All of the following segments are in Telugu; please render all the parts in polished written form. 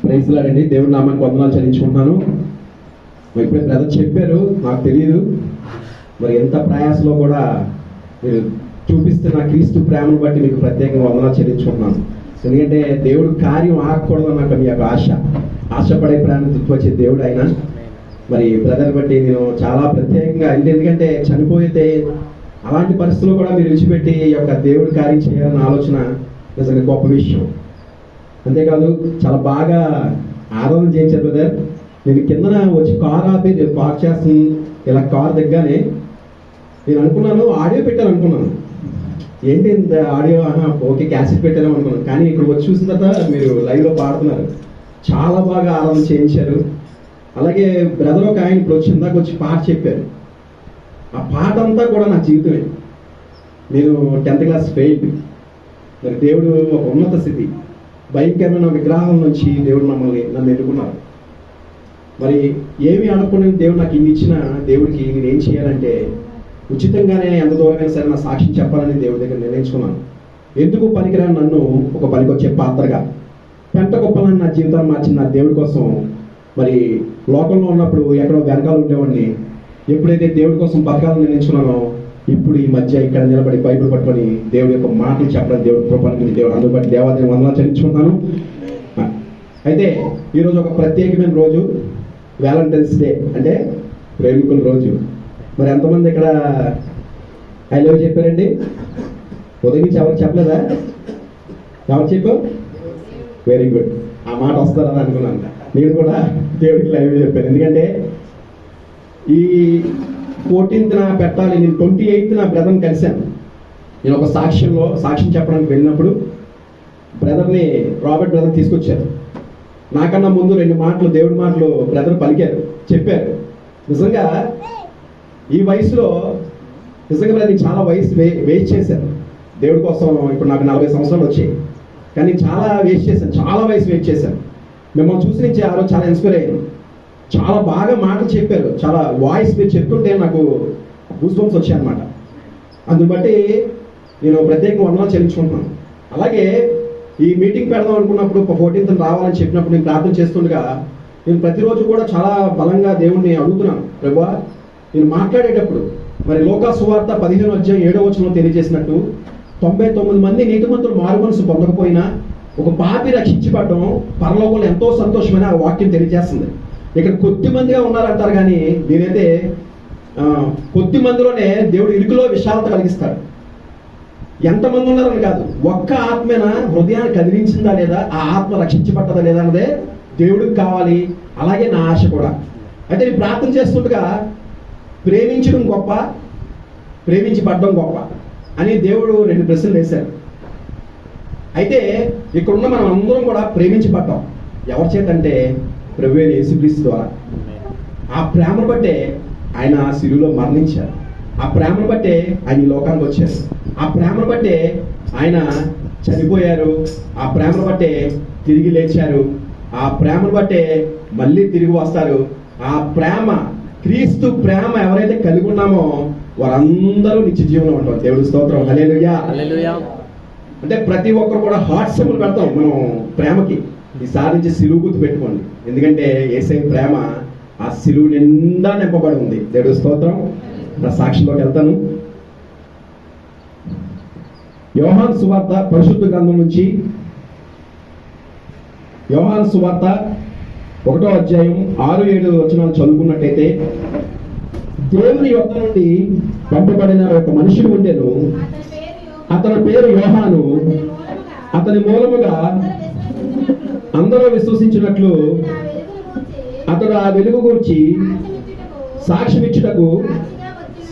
ప్రైజ్ లార్డ్ అండి. దేవుడి నామానికి వందనాలు చెల్లించుకుంటున్నాను. ఇప్పుడే బ్రదర్ చెప్పారు, నాకు తెలియదు మరి ఎంత ప్రయాసలో కూడా మీరు చూపిస్తున్న క్రీస్తు ప్రేమను బట్టి మీకు ప్రత్యేకంగా వందనాలు చెల్లించుకుంటున్నాను. ఎందుకంటే దేవుడు కార్యం ఆగకూడదు అన్నాక మీ యొక్క ఆశపడే ప్రేమ వచ్చే దేవుడు ఆయన. మరి బ్రదర్ బట్టి నేను చాలా ప్రత్యేకంగా ఎందుకంటే చనిపోతే అలాంటి పరిస్థితుల్లో కూడా మీరు విడిచిపెట్టి ఈ యొక్క దేవుడి కార్యం చేయాలన్న ఆలోచన నిజంగా గొప్ప విషయం. అంతేకాదు చాలా బాగా ఆరాధన చేయించారు బ్రదర్. నేను కిందన వచ్చి కార్ ఆపి పార్క్ చేస్తాను, ఇలా కార్ దగ్గరనే నేను అనుకున్నాను ఆడియో పెట్టాను అనుకున్నాను. ఏంటి ఇంత ఆడియో, ఓకే క్యాసెట్ పెట్టాను అనుకున్నాను. కానీ ఇక్కడ వచ్చి చూసిన తర్వాత మీరు లైవ్లో పాడుతున్నారు, చాలా బాగా ఆరాధన చేయించారు. అలాగే బ్రదర్ ఒక ఆయన ఇప్పుడు వచ్చిందాక వచ్చి పాట చెప్పారు. ఆ పాట అంతా కూడా నా జీవితమే. నేను 10th క్లాస్ ఫెయిల్. మరి దేవుడు ఒక ఉన్నత స్థితి, భయంకరమైన విగ్రహం నుంచి దేవుడు నన్ను ఎన్నుకున్నారు. మరి ఏమి అనుకునే దేవుడు నాకు ఇన్ని ఇచ్చిన దేవుడికి నేను ఏం చేయాలంటే ఉచితంగానే ఎంత దూరమైనా సరే నా సాక్ష్యం చెప్పాలని దేవుడి దగ్గర నిర్ణయించుకున్నాను. ఎందుకు పనికిరాని నన్ను ఒక పనికొచ్చే పాత్రగా పెంట గొప్పలని నా జీవితాన్ని మార్చిన నా దేవుడి కోసం. మరి లోకంలో ఉన్నప్పుడు ఎక్కడో వెనకాల ఉండేవాడిని, ఎప్పుడైతే దేవుడి కోసం బతకాలని నిర్ణయించుకున్నానో ఇప్పుడు ఈ మధ్య ఇక్కడ నిలబడి బైబిల్ పట్టుకొని దేవుడి యొక్క మాటలు చెప్పడం దేవుడి కృపకి దేవుడు అందరూ బట్టి దేవాదేవి వందనాలు చెల్లించుకున్నాను. అయితే ఈరోజు ఒక ప్రత్యేకమైన రోజు, వ్యాలంటైన్స్ డే, అంటే ప్రేమికుల రోజు. మరి ఎంతమంది ఇక్కడ ఐ లవ్ చెప్పారండి? ఉదయం నుంచి ఎవరు చెప్పలేదా? ఎవరు చెప్పావు? Very good. ఆ మాట వస్తారని అనుకున్నాను. నేను కూడా దేవుడికి లైవ్ చెప్పాను. ఎందుకంటే ఈ 14th పెట్టాలి, నేను 28th బ్రదర్ని కలిశాను. నేను ఒక సాక్ష్యం చెప్పడానికి వెళ్ళినప్పుడు బ్రదర్ని రాబర్ట్ బ్రదర్ తీసుకొచ్చారు. నాకన్నా ముందు 2 మాటలు దేవుడి మాటలు బ్రదర్ పలికారు, చెప్పారు. నిజంగా ఈ వయసులో నిజంగా నేను చాలా వేస్ట్ చేశాను దేవుడి కోసం. ఇప్పుడు నాకు 40 సంవత్సరాలు వచ్చాయి, కానీ చాలా వేస్ట్ చేశాను, చాలా వయసు వేస్ట్ చేశాను. మిమ్మల్ని చూసి నుంచి ఆ రోజు చాలా ఇన్స్పైర్ అయ్యాను. చాలా బాగా మాటలు చెప్పారు, చాలా వాయిస్ మీరు చెప్తుంటే నాకు గూస్ బంప్స్ వచ్చాయి అనమాట. అందుని బట్టి నేను ప్రత్యేకంగా వందనాలు చెల్లించుకుంటున్నాను. అలాగే ఈ మీటింగ్ పెడదాం అనుకున్నప్పుడు 14th రావాలని చెప్పినప్పుడు నేను ప్రార్థన చేస్తుండగా నేను ప్రతిరోజు కూడా చాలా బలంగా దేవుణ్ణి అడుగుతున్నాను, ప్రభువా నేను మాట్లాడేటప్పుడు మరి లోకా సువార్త 15:7 తెలియజేసినట్టు 99 మంది నీతిమంతులు మారు మనసు పొందకపోయినా ఒక పాపి రక్షించబడడం పరలోకంలో ఎంతో సంతోషమైన ఆ వాక్యం తెలియజేస్తుంది. ఇక్కడ కొద్ది మందిగా ఉన్నారంటారు, కానీ నేనైతే కొద్ది మందిలోనే దేవుడు ఇరుకులో విశాలత కలిగిస్తాడు. ఎంతమంది ఉన్నారని కాదు, ఒక్క ఆత్మేనా హృదయాన్ని కదిలించిందా లేదా, ఆ ఆత్మ రక్షించబడ్డదా లేదా అన్నదే దేవుడికి కావాలి. అలాగే నా ఆశ కూడా. అయితే నేను ప్రార్థన చేస్తుండగా ప్రేమించడం గొప్ప, ప్రేమించబడ్డం గొప్ప అని దేవుడు 2 ప్రశ్నలు వేశారు. అయితే ఇక్కడున్న మనం అందరం కూడా ప్రేమించబడ్డాం. ఎవరి చేత అంటే ప్రభువైన యేసుక్రీస్తు ద్వారా. ఆ ప్రేమను బట్టే ఆయన శిలువలో మరణించారు, ఆ ప్రేమను బట్టే ఆయన ఈ లోకానికి వచ్చారు, ఆ ప్రేమను బట్టే ఆయన చనిపోయారు, ఆ ప్రేమను బట్టే తిరిగి లేచారు, ఆ ప్రేమను బట్టే మళ్ళీ తిరిగి వస్తారు. ఆ ప్రేమ, క్రీస్తు ప్రేమ ఎవరైతే కలిగి ఉన్నామో వారందరూ నిత్య జీవనం ఉంటారు. దేవుడి స్తోత్రం, హల్లెలూయా. అంటే ప్రతి ఒక్కరు కూడా హార్ట్ సింబల్ పెడతాం మనం ప్రేమకి. ఈసారి నుంచి సిలువు గుర్తు పెట్టుకోండి, ఎందుకంటే యేసయ్య ప్రేమ ఆ సిలువు నిండా నింపబడి ఉంది. దేవుడి స్తోత్రం. నా సాక్షిలోకి వెళ్తాను. యోహాను సువార్త పరిశుద్ధ గ్రంథం నుంచి యోహాను సువార్త 1వ అధ్యాయం 6-7 చదువుకున్నట్టయితే, దేవుని యొద్ద నుండి పంపబడిన ఒక మనుషుడు ఉండెను, అతని పేరు యోహాను. అతని మూలముగా అందరూ విశ్వసించినట్లు అతడు ఆ వెలుగు గురించి సాక్ష్యమిచ్చుటకు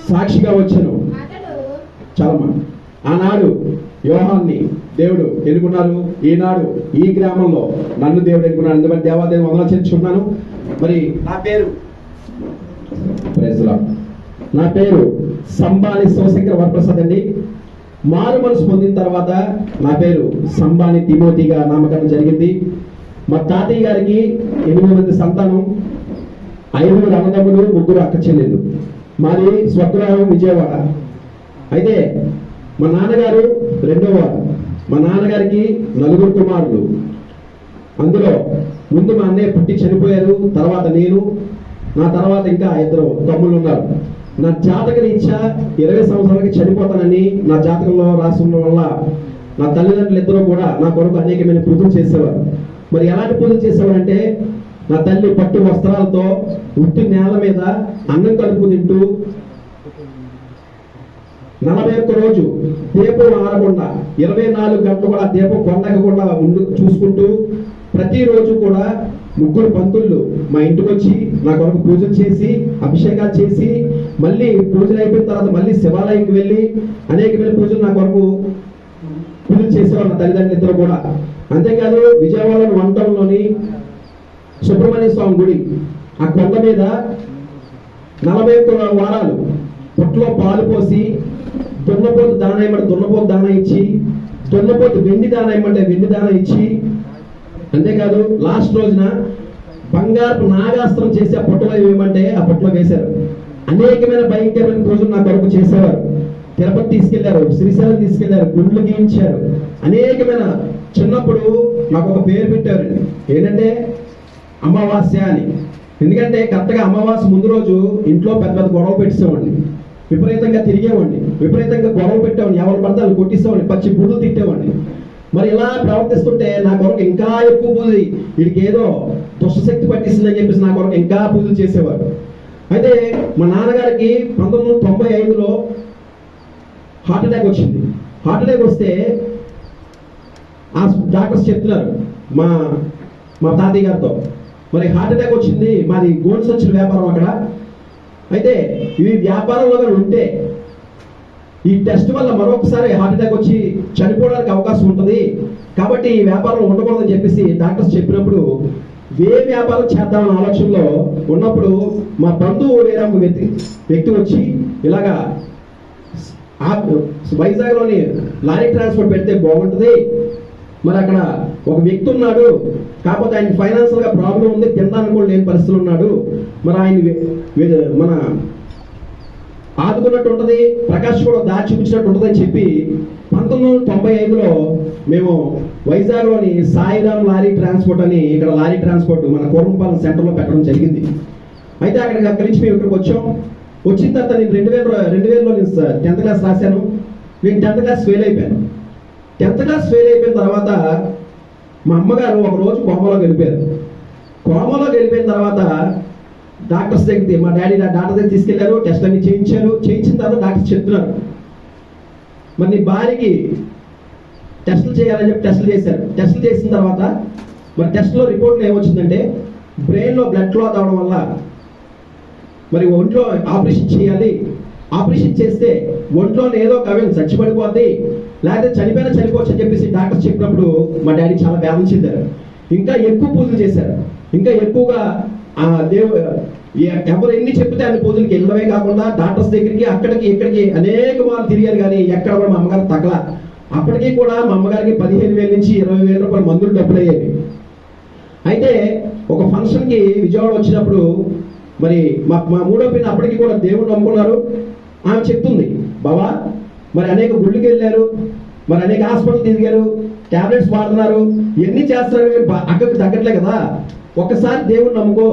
సాక్షిగా వచ్చెను. చాలా ఆనాడు యోహాన్ని దేవుడు ఎన్నుకున్నారు, ఈనాడు ఈ గ్రామంలో నన్ను దేవుడు ఎన్నుకున్నాడు. ఎందుకంటే దేవాదేవి వందనాలు చెల్లించుకున్నాను. మరి నా పేరు సంబాని శివశంకర వరప్రసాద్ అండి. మారు మనసు పొందిన తర్వాత నా పేరు సంబాని తిమోతిగా నామకరణం జరిగింది. మా తాతయ్య గారికి 8 మంది సంతానం, 5 అన్నదమ్ములు, 3 అక్క చెల్లెళ్ళు. మాది స్వగ్రామం విజయవాడ. అయితే మా నాన్నగారు 2వ వారు. మా నాన్నగారికి 4 కుమారులు. అందులో ముందు మా అన్నయ్య పుట్టి చనిపోయారు, తర్వాత నేను, నా తర్వాత ఇంకా 2 తమ్ముళ్ళు ఉన్నారు. నా జాతక రీత్యా 20 సంవత్సరాలకి చనిపోతానని నా జాతకంలో రాసి ఉండడం వల్ల నా తల్లిదండ్రులు ఇద్దరు కూడా నా కొరకు అనేకమైన పూజలు చేసేవారు. మరి ఎలాంటి పూజలు చేసేవారంటే, నా తల్లి పట్టు వస్త్రాలతో ఉట్టి నేల మీద అన్నం కలుపు తింటూ 41 రోజు దీపం ఆరకుండా 24 గంటలు కూడా దీపం కొండకుండా చూసుకుంటూ ప్రతిరోజు కూడా 3 పంతుళ్ళు మా ఇంటికి వచ్చి నా కొరకు పూజలు చేసి అభిషేకాలు చేసి మళ్ళీ పూజలు అయిపోయిన తర్వాత మళ్ళీ శివాలయంకి వెళ్ళి అనేకమైన పూజలు నా కొరకు పూజలు చేసేవారు నా తల్లిదండ్రులు ఇద్దరు కూడా. అంతేకాదు విజయవాడలోని వంటంలోని సుబ్రహ్మణ్య స్వామి గుడి ఆ కొండ మీద 41 వారాలు పొట్లో పాలు పోసి దున్నపోతు దాన ఇవ్వమంటే దున్నపోతు దాన ఇచ్చి, దున్నపోతు వెండి దాన ఇవ్వమంటే వెండి దాన ఇచ్చి, అంతేకాదు లాస్ట్ రోజున బంగారు నాగాస్త్రం చేసి ఆ పొట్టలో వేయమంటే ఆ పొట్టలో వేశారు. అనేకమైన భయంకరమైన పూజలు నా కొరకు చేసేవారు. తిరుపతి తీసుకెళ్లారు, శ్రీశైలం తీసుకెళ్లారు, గుండ్లు గీయించారు. అనేకమైన చిన్నప్పుడు నాకు ఒక పేరు పెట్టారు, ఏంటంటే అమావాస్య అని. ఎందుకంటే కరెక్ట్గా అమావాస్య ముందు రోజు ఇంట్లో పెద్ద పెద్ద గొడవలు పెట్టేసేవాడిని, విపరీతంగా తిరిగేవాడిని, విపరీతంగా గొడవలు పెట్టేవాడిని, ఎవరు పడితే వాళ్ళు కొట్టిసేవాడిని, పచ్చి బూతులు తిట్టేవాడిని. మరి ఇలా ప్రవర్తిస్తుంటే నా కొరకు ఇంకా ఎక్కువ పూజ, వీడికి ఏదో దుష్టశక్తి పట్టిస్తుందని చెప్పేసి నా కొరకు ఇంకా పూజలు చేసేవారు. అయితే మా నాన్నగారికి 1995లో హార్ట్ అటాక్ వచ్చింది. హార్ట్ అటాక్ వస్తే ఆ డాక్టర్స్ చెప్తున్నారు మా తాతయ్య గారితో, మరి హార్ట్ అటాక్ వచ్చింది, మాది గోల్డ్ సంచుల వ్యాపారం అక్కడ. అయితే ఇవి వ్యాపారంలో ఉంటే ఈ టెస్ట్ వల్ల మరొకసారి హార్ట్ అటాక్ వచ్చి చనిపోవడానికి అవకాశం ఉంటుంది, కాబట్టి ఈ వ్యాపారం ఉండకూడదని చెప్పేసి డాక్టర్స్ చెప్పినప్పుడు వ్యాపారం చేద్దామన్న ఆలోచనలో ఉన్నప్పుడు మా బంధువు వేరే ఒక వ్యక్తి వచ్చి ఇలాగా వైజాగ్లోని లారీ ట్రాన్స్పోర్ట్ పెడితే బాగుంటుంది, మరి అక్కడ ఒక వ్యక్తి ఉన్నాడు, కాకపోతే ఆయన ఫైనాన్షియల్గా ప్రాబ్లం ఉంది, తినడానికి కూడా లేని పరిస్థితులు ఉన్నాడు, మరి ఆయన మన ఆదుకున్నట్టు ఉంటుంది, ప్రకాష్ కూడా దారి చూపించినట్టు ఉంటుంది అని చెప్పి 1995లో మేము వైజాగ్లోని సాయిరామ్ లారీ ట్రాన్స్పోర్ట్ అని ఇక్కడ లారీ ట్రాన్స్పోర్ట్ మన కోరంపాలెం సెంటర్లో పెట్టడం జరిగింది. అయితే అక్కడి నుంచి మేము ఇక్కడికి వచ్చాం. వచ్చిన తర్వాత నేను 2000లో నేను 10th క్లాస్ రాశాను. నేను 10th క్లాస్ ఫెయిల్ అయిపోయాను. 10th క్లాస్ ఫెయిల్ అయిపోయిన తర్వాత మా అమ్మగారు ఒక రోజు కోమాలోకి వెళ్ళిపోయారు. కోమాలోకి వెళ్ళిపోయిన తర్వాత డాక్టర్స్ దగ్గర మా డాడీ డాక్టర్ దగ్గర తీసుకెళ్లారు, టెస్ట్ అన్ని చేయించారు. చేయించిన తర్వాత డాక్టర్స్ చెప్తున్నారు, మరి నీ భార్యకి టెస్టులు చేయాలని చెప్పి టెస్టులు చేశారు. టెస్టులు చేసిన తర్వాత మరి టెస్ట్లో రిపోర్ట్లో ఏమొచ్చిందంటే బ్రెయిన్లో బ్లడ్ క్లాత్ అవడం వల్ల మరి ఒంట్లో ఆపరేషన్ చేయాలి, ఆపరేషన్ చేస్తే ఒంట్లో ఏదో కవిని చచ్చిపడిపోద్ది, లేకపోతే చనిపోవచ్చు అని చెప్పేసి డాక్టర్స్ చెప్పినప్పుడు మా డాడీ చాలా వేదన చెందారు. ఇంకా ఎక్కువ పూజలు చేశారు, ఇంకా ఎక్కువగా ఎవరు ఎన్ని చెప్తే అన్ని పూజలకి వెళ్ళడమే కాకుండా డాక్టర్స్ దగ్గరికి అక్కడికి ఇక్కడికి అనేక మార్లు తిరిగారు, కానీ ఎక్కడ కూడా మా అమ్మగారు తగల. అప్పటికీ కూడా మా అమ్మగారికి 15,000 నుంచి 20,000 రూపాయల మందులు డబ్బులు అయ్యేవి. అయితే ఒక ఫంక్షన్కి విజయవాడ వచ్చినప్పుడు మరి మా మూడో పిల్ల అప్పటికి కూడా దేవుడు నమ్ముకున్నారు. ఆమె చెప్తుంది, బాబా మరి అనేక గుళ్ళకి వెళ్ళారు, మరి అనేక హాస్పిటల్ తిరిగారు, టాబ్లెట్స్ వాడుతున్నారు, ఎన్ని చేస్తారు, అక్కడికి తగ్గట్లే కదా, ఒక్కసారి దేవుడు నమ్ముకో,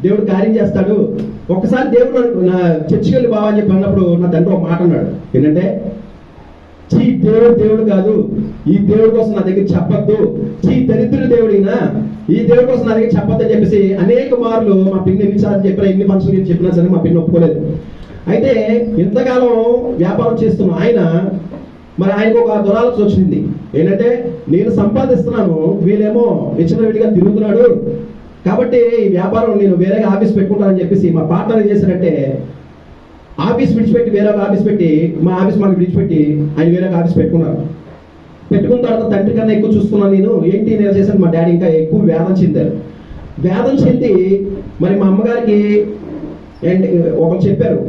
దేవుడు కార్యం చేస్తాడు, ఒక్కసారి దేవుడు చర్చికి వెళ్ళి బావా అని చెప్పి అన్నప్పుడు నా తండ్రి ఒక మాట అన్నాడు, ఏంటంటే దేవుడు కాదు, ఈ దేవుడి కోసం నా దగ్గర చెప్పొద్దు, దరిద్రుడు దేవుడినా, ఈ దేవుడి కోసం నా దగ్గర చెప్పొద్దు అని చెప్పేసి అనేక మార్లు మా పిన్ని ఎన్నిసార్లు చెప్పినా, ఎన్ని ఫంక్షన్ చెప్పినా సరే మా పిన్ని ఒప్పుకోలేదు. అయితే ఇంతకాలం వ్యాపారం చేస్తున్న ఆయన మరి ఆయనకు ఒక దురాలోచన వచ్చింది, ఏంటంటే నేను సంపాదిస్తున్నాను, వీళ్ళేమో విచ్చలవిడిగా తిరుగుతున్నాడు, కాబట్టి ఈ వ్యాపారం నేను వేరేగా ఆఫీస్ పెట్టుకుంటానని చెప్పేసి మా పార్ట్నర్ ఏం చేశారంటే ఆఫీస్ విడిచిపెట్టి వేరే ఒక ఆఫీస్ పెట్టి, మా ఆఫీస్ మాకు విడిచిపెట్టి ఆయన వేరే ఒక ఆఫీస్ పెట్టుకున్నారు. పెట్టుకున్న తర్వాత తండ్రి కన్నా ఎక్కువ చూసుకున్నాను నేను. ఏంటి నేను చేశాను, మా డాడీ ఇంకా ఎక్కువ వేదన చెందారు. వేదన చెంది మరి మా అమ్మగారికి ఒకరు చెప్పారు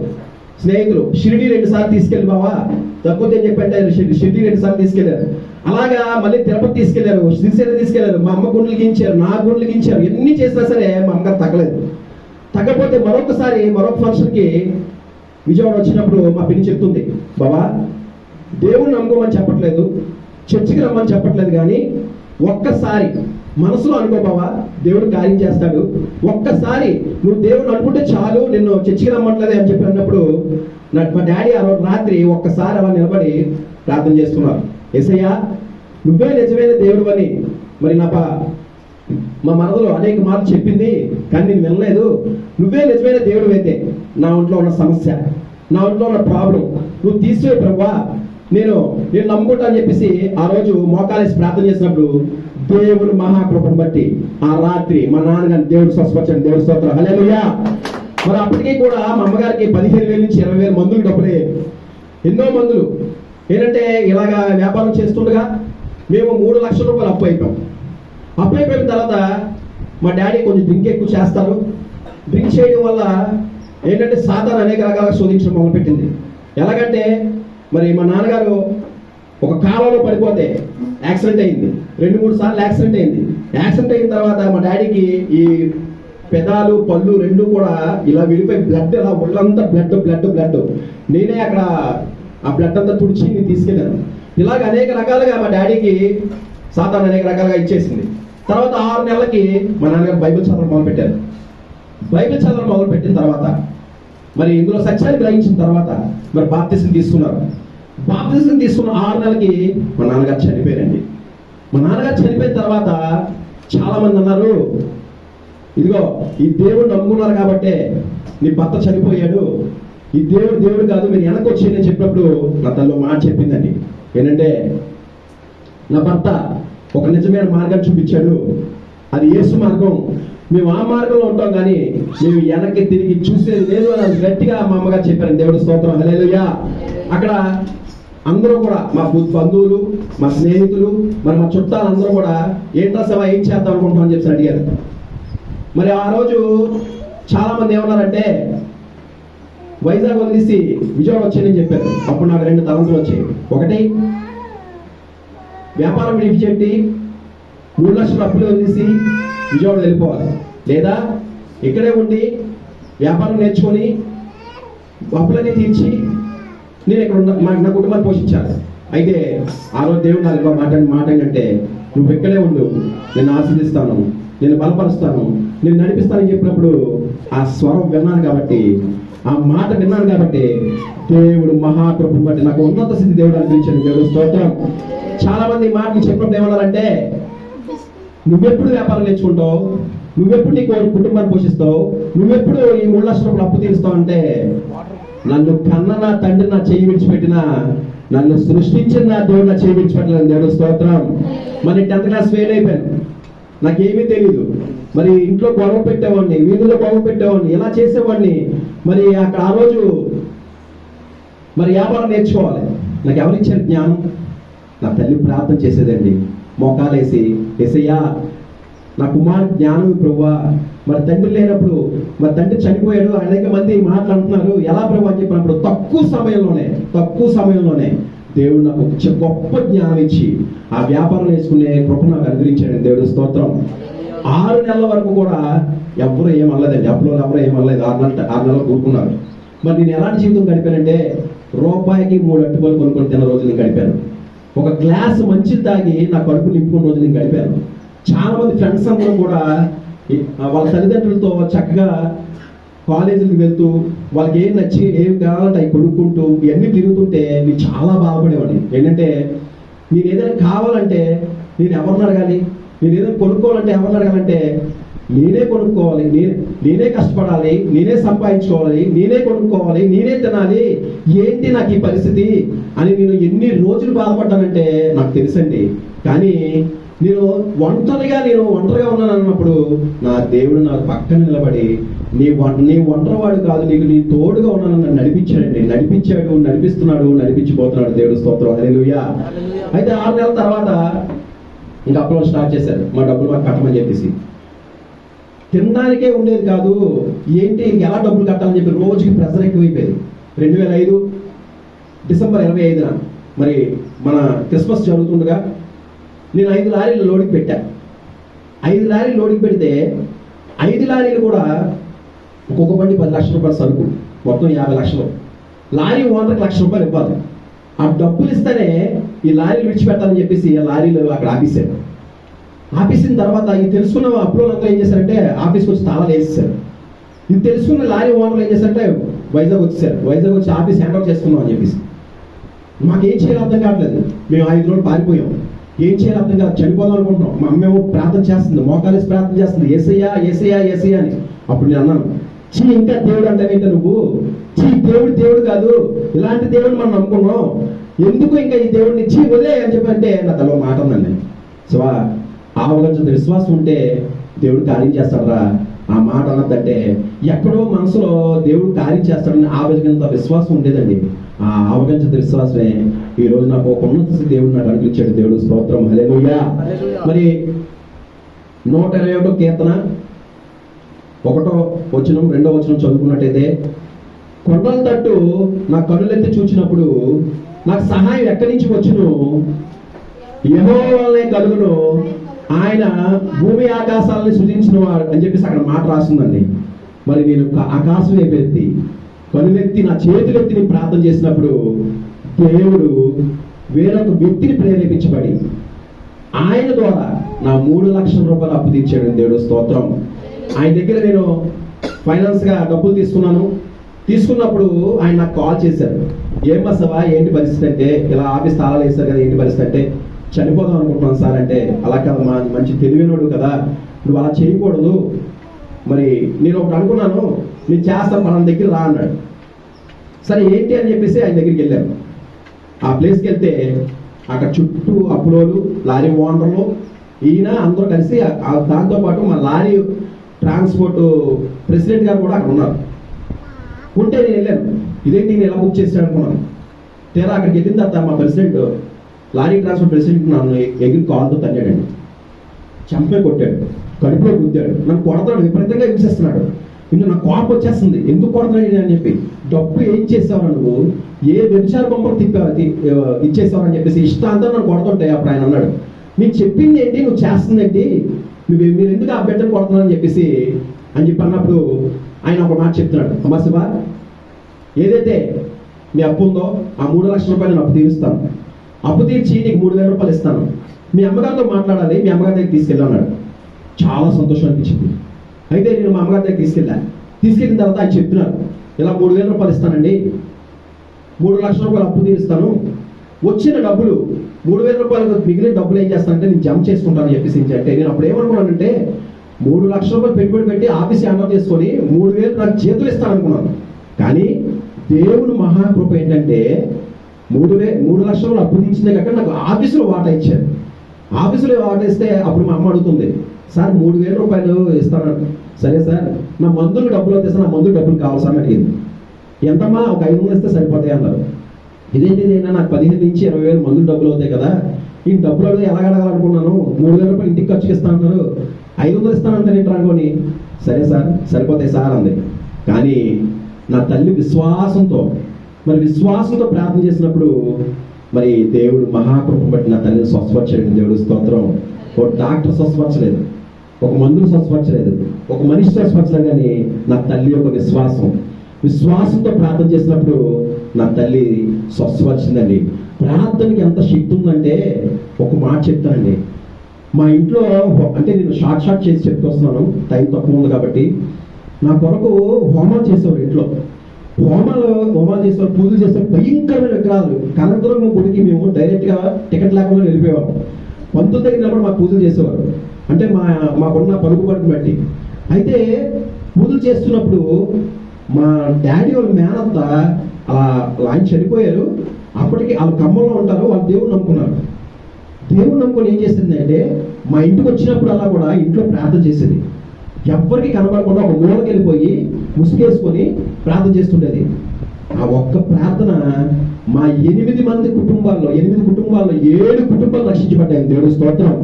స్నేహితులు, షిరిడి 2 సార్లు తీసుకెళ్ళి బావా, తక్కువ అని చెప్పంటే షిరిడి 2 సార్లు తీసుకెళ్లారు. అలాగా మళ్ళీ తిరుపతి తీసుకెళ్లారు, శ్రీశైలం తీసుకెళ్లారు, మా అమ్మ గుండెలు గించారు, నా గుండెలు గించారు, ఎన్ని చేసినా సరే మా అమ్మగారు తగ్గలేదు. తగ్గకపోతే మరొక ఫంక్షన్కి విజయవాడ వచ్చినప్పుడు మా పిన్ని చెప్తుంది, బాబా దేవుణ్ణి నమ్ముకోమని చెప్పట్లేదు, చర్చికి రమ్మని చెప్పట్లేదు, కానీ ఒక్కసారి మనసులో అనుకోబావా, దేవుడు కార్యం చేస్తాడు. ఒక్కసారి నువ్వు దేవుడు అనుకుంటే చాలు, నిన్ను చర్చికి రమ్మట్లేదు అని చెప్పి అన్నప్పుడు మా డాడీ ఆ రోజు రాత్రి ఒక్కసారి అలా నిలబడి ప్రార్థన చేస్తున్నారు. యేసయ్యా, నువ్వే నిజమైన దేవుడు అని మరి మా మనసులో అనేక మార్లు చెప్పింది, కానీ నేను వినలేదు. నువ్వే నిజమైన దేవుడు అయితే నా ఒంట్లో ఉన్న సమస్య, నా ఒంట్లో ఉన్న ప్రాబ్లం నువ్వు తీసివే ప్రభువా, నేను నమ్ముకుంటా అని చెప్పేసి ఆ రోజు మోకాలేసి ప్రార్థన చేసినప్పుడు దేవుడు మహాకృపను బట్టి ఆ రాత్రి మా నాన్నగారిని దేవుడు స్వస్థపరిచాడు. దేవుడు స్తోత్రం, హల్లెలూయా. మరి అప్పటికీ కూడా మా అమ్మగారికి 15,000 నుంచి 20,000 మందులు డబ్బులే, ఎన్నో మందులు. ఏంటంటే ఇలాగా వ్యాపారం చేస్తుండగా మేము 3 లక్షల రూపాయలు అప్పు అయిపోయాం. అప్పు అయిపోయిన తర్వాత మా డాడీ కొంచెం డ్రింక్ ఎక్కువ చేస్తారు. డ్రింక్ చేయడం వల్ల ఏంటంటే సాతాను అనేక రకాలుగా శోధించడం మొదలుపెట్టింది. ఎలాగంటే మరి మా నాన్నగారు ఒక కాలంలో పడిపోతే యాక్సిడెంట్ అయింది. 2-3 సార్లు యాక్సిడెంట్ అయింది. యాక్సిడెంట్ అయిన తర్వాత మా డాడీకి ఈ పెదాలు పళ్ళు రెండు కూడా ఇలా విడిపోయి బ్లడ్, ఇలా ఒళ్ళంతా బ్లడ్. నేనే అక్కడ ఆ బ్లడ్ అంతా తుడిచి నేను తీసుకెళ్ళాను. ఇలాగ అనేక రకాలుగా మా డాడీకి సాతాను అనేక రకాలుగా ఇచ్చేసింది. తర్వాత 6 నెలలకి మా నాన్నగారు బైబిల్ చదవడం మొదలుపెట్టారు. బైబిల్ చదవడం మొదలుపెట్టిన తర్వాత మరి ఇందులో సత్యాన్ని గ్రహించిన తర్వాత మరి బాప్తిసం తీసుకున్నారు. బాప్తిసం తీసుకున్న 6 నెలలకి మా నాన్నగారు చనిపోయారండి. మా నాన్నగారు చనిపోయిన తర్వాత చాలా మంది అన్నారు, ఇదిగో ఈ దేవుడు నమ్ముకున్నారు కాబట్టే నీ భర్త చనిపోయాడు, ఈ దేవుడు కాదు, మీరు వెనక్కి వచ్చి నేను చెప్పినప్పుడు నా తల్లి మాట చెప్పిందండి. ఏంటంటే నా భర్త ఒక నిజమైన మార్గాన్ని చూపించాడు, అది యేసు మార్గం, మేము ఆ మార్గంలో ఉంటాం కానీ మేము వెనక్కి తిరిగి చూసేది లేదు అని గట్టిగా మా అమ్మగారు చెప్పారు. దేవుడు స్తోత్రం, హల్లెలూయా. అక్కడ అందరూ కూడా మా బంధువులు, మా స్నేహితులు, మరి మా చుట్టాలు అందరూ కూడా ఏంట్రా సేవ ఏం చేద్దాం అనుకుంటాం అని చెప్పి అడిగారు. మరి ఆ రోజు చాలా మంది ఏమన్నారంటే వైజాగ్ వదిలేసి విజయవాడ వచ్చాయని చెప్పారు. అప్పుడు నాకు 2 తలంతులు వచ్చాయి. ఒకటి, వ్యాపారం విడిచిపెట్టి 3 లక్షల అప్పులు వదిలేసి విజయవాడ వెళ్ళిపోవాలి, లేదా ఇక్కడే ఉండి వ్యాపారం నేర్చుకొని అప్పులన్నీ తీర్చి నేను ఇక్కడ నా కుటుంబాన్ని పోషించాలి. అయితే ఆ రోజు దేవుడు నాకు మాట ఏంటంటే, నువ్వు ఇక్కడే ఉండు, నేను ఆశీర్దిస్తాను, నేను బలపరుస్తాను, నేను నడిపిస్తానని చెప్పినప్పుడు ఆ స్వరం విన్నాను కాబట్టి, ఆ మాట విన్నాను కాబట్టి దేవుడు మహాకృపను బట్టి నాకు ఉన్నత స్థితి దేవుడు అనిపించాడు. దేవుడు స్తోత్రం. చాలా మంది ఈ మాటలు చెప్పినప్పుడు ఏమన్నారంటే, నువ్వెప్పుడు వ్యాపారం నేర్చుకుంటావు, నువ్వెప్పుడు నీ కుటుంబాన్ని పోషిస్తావు, నువ్వెప్పుడు ఈ 3 లక్షల రూపాయలు అప్పు తీరుస్తావు అంటే, నన్ను కన్న నా తండ్రి నా చేయి విడిచిపెట్టిన, నన్ను సృష్టించిన నా దేవుడు నా చేయి విడిచిపెట్టలేదు. దేవుడు స్తోత్రం. మరి 10th క్లాస్ ఫెయిల్ అయిపోయాను, నాకేమీ తెలియదు. మరి ఇంట్లో గొడవ పెట్టేవాడిని, వీధుల్లో గొడవ పెట్టేవాడిని, ఇలా చేసేవాడిని. మరి అక్కడ ఆ రోజు మరి వ్యాపారం నేర్చుకోవాలి. నాకు ఎవరిచ్చారు జ్ఞానం? నా తల్లి ప్రార్థన చేసేదండి, మోకాలేసి, యేసయ్యా నా కుమారుడు జ్ఞానం ప్రభువా. మరి తండ్రి లేనప్పుడు, మరి తండ్రి చనిపోయాడు, అనేక మంది మాట్లాడుతున్నారు, ఎలా ప్రభు అని చెప్పినప్పుడు తక్కువ సమయంలోనే దేవుడు నాకు గొప్ప జ్ఞానం ఇచ్చి ఆ వ్యాపారం నేర్చుకునే కృప నాకు అనుగ్రహించాడు. దేవుడు స్తోత్రం. 6 నెలల వరకు కూడా ఎవరు ఏమనలేదండి, అప్పులో ఎవరు ఏమనలేదు. 6 నెలలు కూరుకున్నారు. మరి నేను ఎలాంటి జీవితం గడిపానంటే, రూపాయికి 3 అరటిపళ్ళు కొనుక్కొని తిన్న రోజులు నేను గడిపాను. ఒక గ్లాస్ మంచిది తాగి నా కడుపు నింపుకున్న రోజులు నేను గడిపాను. చాలా మంది ఫ్రెండ్స్ అందరూ కూడా వాళ్ళ తల్లిదండ్రులతో చక్కగా కాలేజీలకు వెళ్తూ వాళ్ళకి ఏం నచ్చి ఏం కావాలంటే అవి కొనుక్కుంటూ ఇవన్నీ తిరుగుతుంటే నేను చాలా బాధపడేవాడిని. ఏంటంటే నేను ఏదైనా కావాలంటే నేను ఎవరిని అడగాలి, నేను ఏదైనా కొనుక్కోవాలంటే ఎవరిని అడగాలంటే, నేనే కొనుక్కోవాలి, నేనే కష్టపడాలి, నేనే సంపాదించుకోవాలి, నేనే కొనుక్కోవాలి, నేనే తినాలి, ఏంటి నాకు ఈ పరిస్థితి అని నేను ఎన్ని రోజులు బాధపడ్డానంటే నాకు తెలుసండి. కానీ నేను ఒంటరిగా ఉన్నాను అన్నప్పుడు నా దేవుడు నాకు పక్కన నిలబడి, నీ ఒంటరివాడు కాదు, నీకు నీ తోడుగా ఉన్నాను, నన్ను నడిపించాడు, నడిపిస్తున్నాడు, నడిపించిపోతున్నాడు. దేవుడు స్తోత్రం, హల్లెలూయా. అయితే 6 నెలల తర్వాత ఇంకా అప్పులో స్టార్ట్ చేశారు, మా డబ్బులు మాకు కట్టమని చెప్పేసి. తినడానికే ఉండేది కాదు, ఏంటి ఎలా డబ్బులు కట్టాలని చెప్పి రోజుకి ప్రెషర్ ఎక్కువైపోయింది. 2005 డిసెంబర్ 25న మరి మన క్రిస్మస్ జరుగుతుండగా నేను 5 లారీలు లోడింగ్ పెట్టాను. 5 లారీలు లోడింగ్ పెడితే 5 లారీలు కూడా ఒక్కొక్క బండి 10 లక్షల రూపాయలు సరుకు, మొత్తం 50 లక్షలు. లారీ ఓనర్కి 1,00,000 రూపాయలు ఇవ్వాలి. ఆ డబ్బులు ఇస్తేనే ఈ లారీలు విడిచిపెట్టాలని చెప్పేసి ఆ లారీలు అక్కడ ఆపేశారు. ఆపేసిన తర్వాత ఇది తెలుసుకున్న అప్లోలంతా ఏం చేశారంటే ఆఫీస్కి వచ్చి తాళాలు వేసేసారు. ఇది తెలుసుకున్న లారీ ఓనర్లు ఏం చేశారంటే వైజాగ్ వచ్చేసారు. వైజాగ్ వచ్చి ఆఫీస్ హ్యాండ్ ఓవర్ చేసుకుందాం అని చెప్పేసి. మాకేం చేయాలో అర్థం కావట్లేదు. మేము 5 రోజులు పారిపోయాం. ఏం చేయాలో అర్థం కాదు, చనిపోదాం అనుకుంటున్నాం. మా అమ్మేమో ప్రార్థన చేస్తుంది, మోకాలేసి ప్రార్థన చేస్తుంది, ఏసయ్యా ఏసయ్యా ఏసయ్యా అని. అప్పుడు నేను అన్నాను, చీ ఇంకా దేవుడు అంటావేంట నువ్వు, చీ దేవుడు కాదు, ఇలాంటి దేవుడిని మనం నమ్ముకున్నాం, ఎందుకు ఇంకా ఈ దేవుడిని చీ వదిలే అని చెప్పంటే నా తల మాట ఉందండి. సో ఆవగించంత విశ్వాసం ఉంటే దేవుడు కార్యం చేస్తాడరా. ఆ మాట అన్నదంటే ఎక్కడో మనసులో దేవుడు కార్యం చేస్తాడని ఆవగించంత విశ్వాసం ఉండేదండి. ఆ ఆవగించంత విశ్వాసమే ఈ రోజు నాకు ఒక ఉన్నత దేవుడు నాకు అనిపించాడు. దేవుడు స్తోత్రం, హల్లెలూయా. మరి 121 కీర్తన 1వ వచనం 2వ వచనం చదువుకున్నట్టయితే, కొండల తట్టు నా కనులెత్తి చూచినప్పుడు నాకు సహాయం ఎక్కడి నుంచి వచ్చును, యెహోవా వల్లే కలుగును, ఆయన భూమి ఆకాశాలను సృజించిన వాడు అని చెప్పేసి అక్కడ మాట రాస్తుందండి. మరి నేను ఆకాశం వైపు ఎత్తి కనులెత్తి నా చేతులెత్తి నేను ప్రార్థన చేసినప్పుడు దేవుడు వేరొక వ్యక్తిని ప్రేరేపించబడి ఆయన ద్వారా నా 3 లక్షల రూపాయలు అప్పు తీర్చాడు దేవుడు స్తోత్రం. ఆయన దగ్గర నేను ఫైనాన్స్గా డబ్బులు తీసుకున్నప్పుడు ఆయన నాకు కాల్ చేశారు. ఏం బసవా ఏంటి పరిస్థితి అంటే, ఇలా ఆఫీస్ తాళాలు వేస్తారు కదా, ఏంటి పరిస్థితి అంటే, చనిపోదాం అనుకుంటున్నాను సార్ అంటే, అలా కదా మంచి తెలివైనడు కదా, నువ్వు అలా చేయకూడదు, మరి నేను ఒకటి అనుకున్నాను, నేను చేస్తాను మన దగ్గర రా అన్నాడు. సరే ఏంటి అని చెప్పేసి ఆయన దగ్గరికి వెళ్ళాను. ఆ ప్లేస్కి వెళ్తే అక్కడ చుట్టూ అప్పులోలు, లారీ ఓనర్లు, ఈయన అందరూ కలిసి దాంతోపాటు మా లారీ ట్రాన్స్పోర్ట్ ప్రెసిడెంట్ గారు కూడా అక్కడ ఉన్నారు. ఉంటే నేను వెళ్ళాను, ఇదేంటి నేను ఎలా బుక్ చేసాడు అనుకున్నాను. తీరా అక్కడికి వెళ్ళిన తర్వాత మా ప్రెసిడెంట్, లారీ ట్రాన్స్పోర్ట్ ప్రెసిడెంట్ నన్ను ఎగిరి కాల్తో తన్నాడండి, చంపే కొట్టాడు, కడుపులో గుద్దాడు, నన్ను కొడతాడు, విపరీతంగా హింసిస్తున్నాడు. ఇంకా నాకు కోపం వచ్చేస్తుంది, ఎందుకు కొడతాడు అని చెప్పి. డబ్బు ఏం చేసావు నువ్వు, ఏ వ్యభిచార బొమ్మలు ఇచ్చేసావు అని చెప్పేసి ఇష్టాంతా నన్ను కొడుతుంటే అప్పుడు ఆయన అన్నాడు, నేను చెప్పింది ఏంటి, నువ్వు చేస్తుంది ఏంటి, మీరు ఎందుకు ఆ బిడ్డను కొడుతున్నావు అని చెప్పేసి అన్నప్పుడు ఆయన ఒక మాట చెప్తున్నాడు, అమ్మా శివ, ఏదైతే మీ అప్పు ఉందో ఆ 3 లక్షల రూపాయలు నేను అప్పు తీరుస్తాను, అప్పు తీర్చి నీకు 3,000 రూపాయలు ఇస్తాను, మీ అమ్మగారితో మాట్లాడాలి, మీ అమ్మగారి దగ్గర తీసుకెళ్ళాడు. చాలా సంతోషం అనిపించింది. అయితే నేను మా అమ్మగారి దగ్గర తీసుకెళ్ళిన తర్వాత ఆయన చెప్తున్నారు, ఇలా 3,000 రూపాయలు ఇస్తానండి, 3 లక్షల రూపాయలు అప్పు తీరుస్తాను, వచ్చిన డబ్బులు 3,000 రూపాయలు మిగిలిన డబ్బులు ఏం చేస్తానంటే నేను జమ చేసుకుంటాను చెప్పేసి. అంటే నేను అప్పుడు ఏమనుకున్నానంటే 3 లక్షల రూపాయలు పెట్టుబడి పెట్టి ఆఫీస్ హ్యాండ్ చేసుకొని 3,000 నాకు చేతులు ఇస్తాను అనుకున్నాను. కానీ దేవుడు మహాకృప ఏంటంటే 3 లక్షలు అప్పు తీర్చిందే కాక నాకు ఆఫీసులో వాటా ఇచ్చారు. ఆఫీసులో వాటా ఇస్తే అప్పుడు మా అమ్మ అడుగుతుంది, సార్ 3,000 రూపాయలు ఇస్తాను. సరే సార్, నా మందులు డబ్బులు వచ్చేస్తే నా మందులు డబ్బులు కావాలి సార్ అడిగింది. ఎంతమ్మా, ఒక 500 ఇస్తే సరిపోతాయి అన్నారు. ఇదేంటి, నేను నాకు 15 నుంచి 20,000 మందులు డబ్బులు అవుతాయి కదా, ఈ డబ్బులు అడిగి ఎలా అడగాలనుకున్నాను, 3,000 రూపాయలు ఇంటికి ఖర్చుకి ఇస్తాను అన్నారు, 500 ఇస్తానంటే ఏంటి అనుకోని, సరే సార్ సరిపోతాయి సార్ అంది. కానీ నా తల్లి విశ్వాసంతో ప్రార్థన చేసినప్పుడు మరి దేవుడు మహాకృప బట్టి నా తల్లిని స్వస్థపరచాడు. దేవుడు స్తోత్రం. ఒక డాక్టర్ స్వస్థపరచలేదు, ఒక మందులు స్వస్థపరచలేదు, ఒక మనిషి స్వస్థపరచలేదు, కానీ నా తల్లి యొక్క విశ్వాసంతో ప్రార్థన చేసినప్పుడు నా తల్లి స్వస్థపరిచిందండి. ప్రార్థనకి ఎంత శక్తి ఉందంటే ఒక మాట చెప్తానండి. మా ఇంట్లో అంటే నేను షార్ట్ చేసి చెప్పుకొస్తున్నాను, టైం తక్కువ ఉంది కాబట్టి. నా కొరకు హోమాలు చేసేవారు, ఇంట్లో హోమాలు చేసేవారు, పూజలు చేసేవారు, భయంకరమైన విగ్రహాలు. కనకదుర్గమ్మ గుడికి మేము డైరెక్ట్గా టికెట్ లేకుండా వెళ్ళిపోయేవారు. పంతుల దగ్గర నిలబడి మాకు పూజలు చేసేవారు, అంటే మాకున్న పలుకుబడిని బట్టి. అయితే పూజలు చేస్తున్నప్పుడు మా డాడీ వాళ్ళ మేనత్త అలా ఆయన చనిపోయారు. అప్పటికి వాళ్ళు ఖమ్మంలో ఉంటారు, వాళ్ళు దేవుడు నమ్ముకున్నారు. దేవుడు నమ్ముకొని ఏం చేసింది అంటే మా ఇంటికి వచ్చినప్పుడు అలా కూడా ఇంట్లో ప్రార్థన చేసేది. ఎవ్వరికి కనబడకుండా ఒక మూలకి వెళ్ళిపోయి ముసుగేసుకొని ప్రార్థన చేస్తుండేది. ఆ ఒక్క ప్రార్థన మా 8 కుటుంబాల్లో 7 కుటుంబాలు రక్షించబడ్డాయి. దేవుడు స్తోత్రం.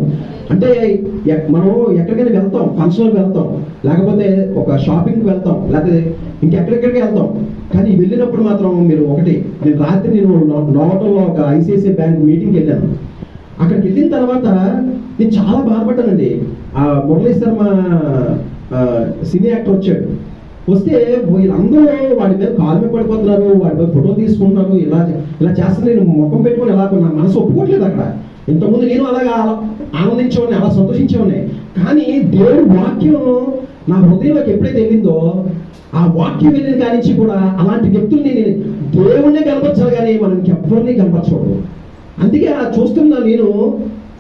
అంటే మనం ఎక్కడికైనా వెళ్తాం, ఫంక్షన్కి వెళ్తాం, లేకపోతే ఒక షాపింగ్కి వెళ్తాం, లేకపోతే ఇంకెక్కడెక్కడికి వెళ్తాం, కానీ వెళ్ళినప్పుడు మాత్రం నేను రాత్రి నోవటంలో ఒక ఐసిఐసిఐ బ్యాంక్ మీటింగ్కి వెళ్ళాను. అక్కడికి వెళ్ళిన తర్వాత నేను చాలా బాధపడ్డానండి. ఆ మురళీ శర్మ సినీ యాక్టర్ వచ్చాడు. వస్తే వీళ్ళందరూ వాడి మీద కాలు మీద పడిపోతున్నారు, వాడి మీద ఫోటో తీసుకుంటున్నారు, ఇలా చేస్తే నేను ముఖం పెట్టుకొని ఎలా నా మనసు ఒప్పుకోవట్లేదు. అక్కడ ఇంతకుముందు నేను అలాగా ఆనందించేవాడిని, అలా సంతోషించేవాడిని. కానీ దేవుడి వాక్యం నా హృదయంలోకి ఎప్పుడైతే వెళ్ళిందో, ఆ వాక్యం వెళ్ళిన కాడి నుంచి కూడా అలాంటి వ్యక్తుల్ని నేను దేవుణ్ణే కనపరచాలి కానీ మనం ఇంకెవ్వరిని కనపరచకూడదు. అందుకే ఆ చూస్తున్నా నేను,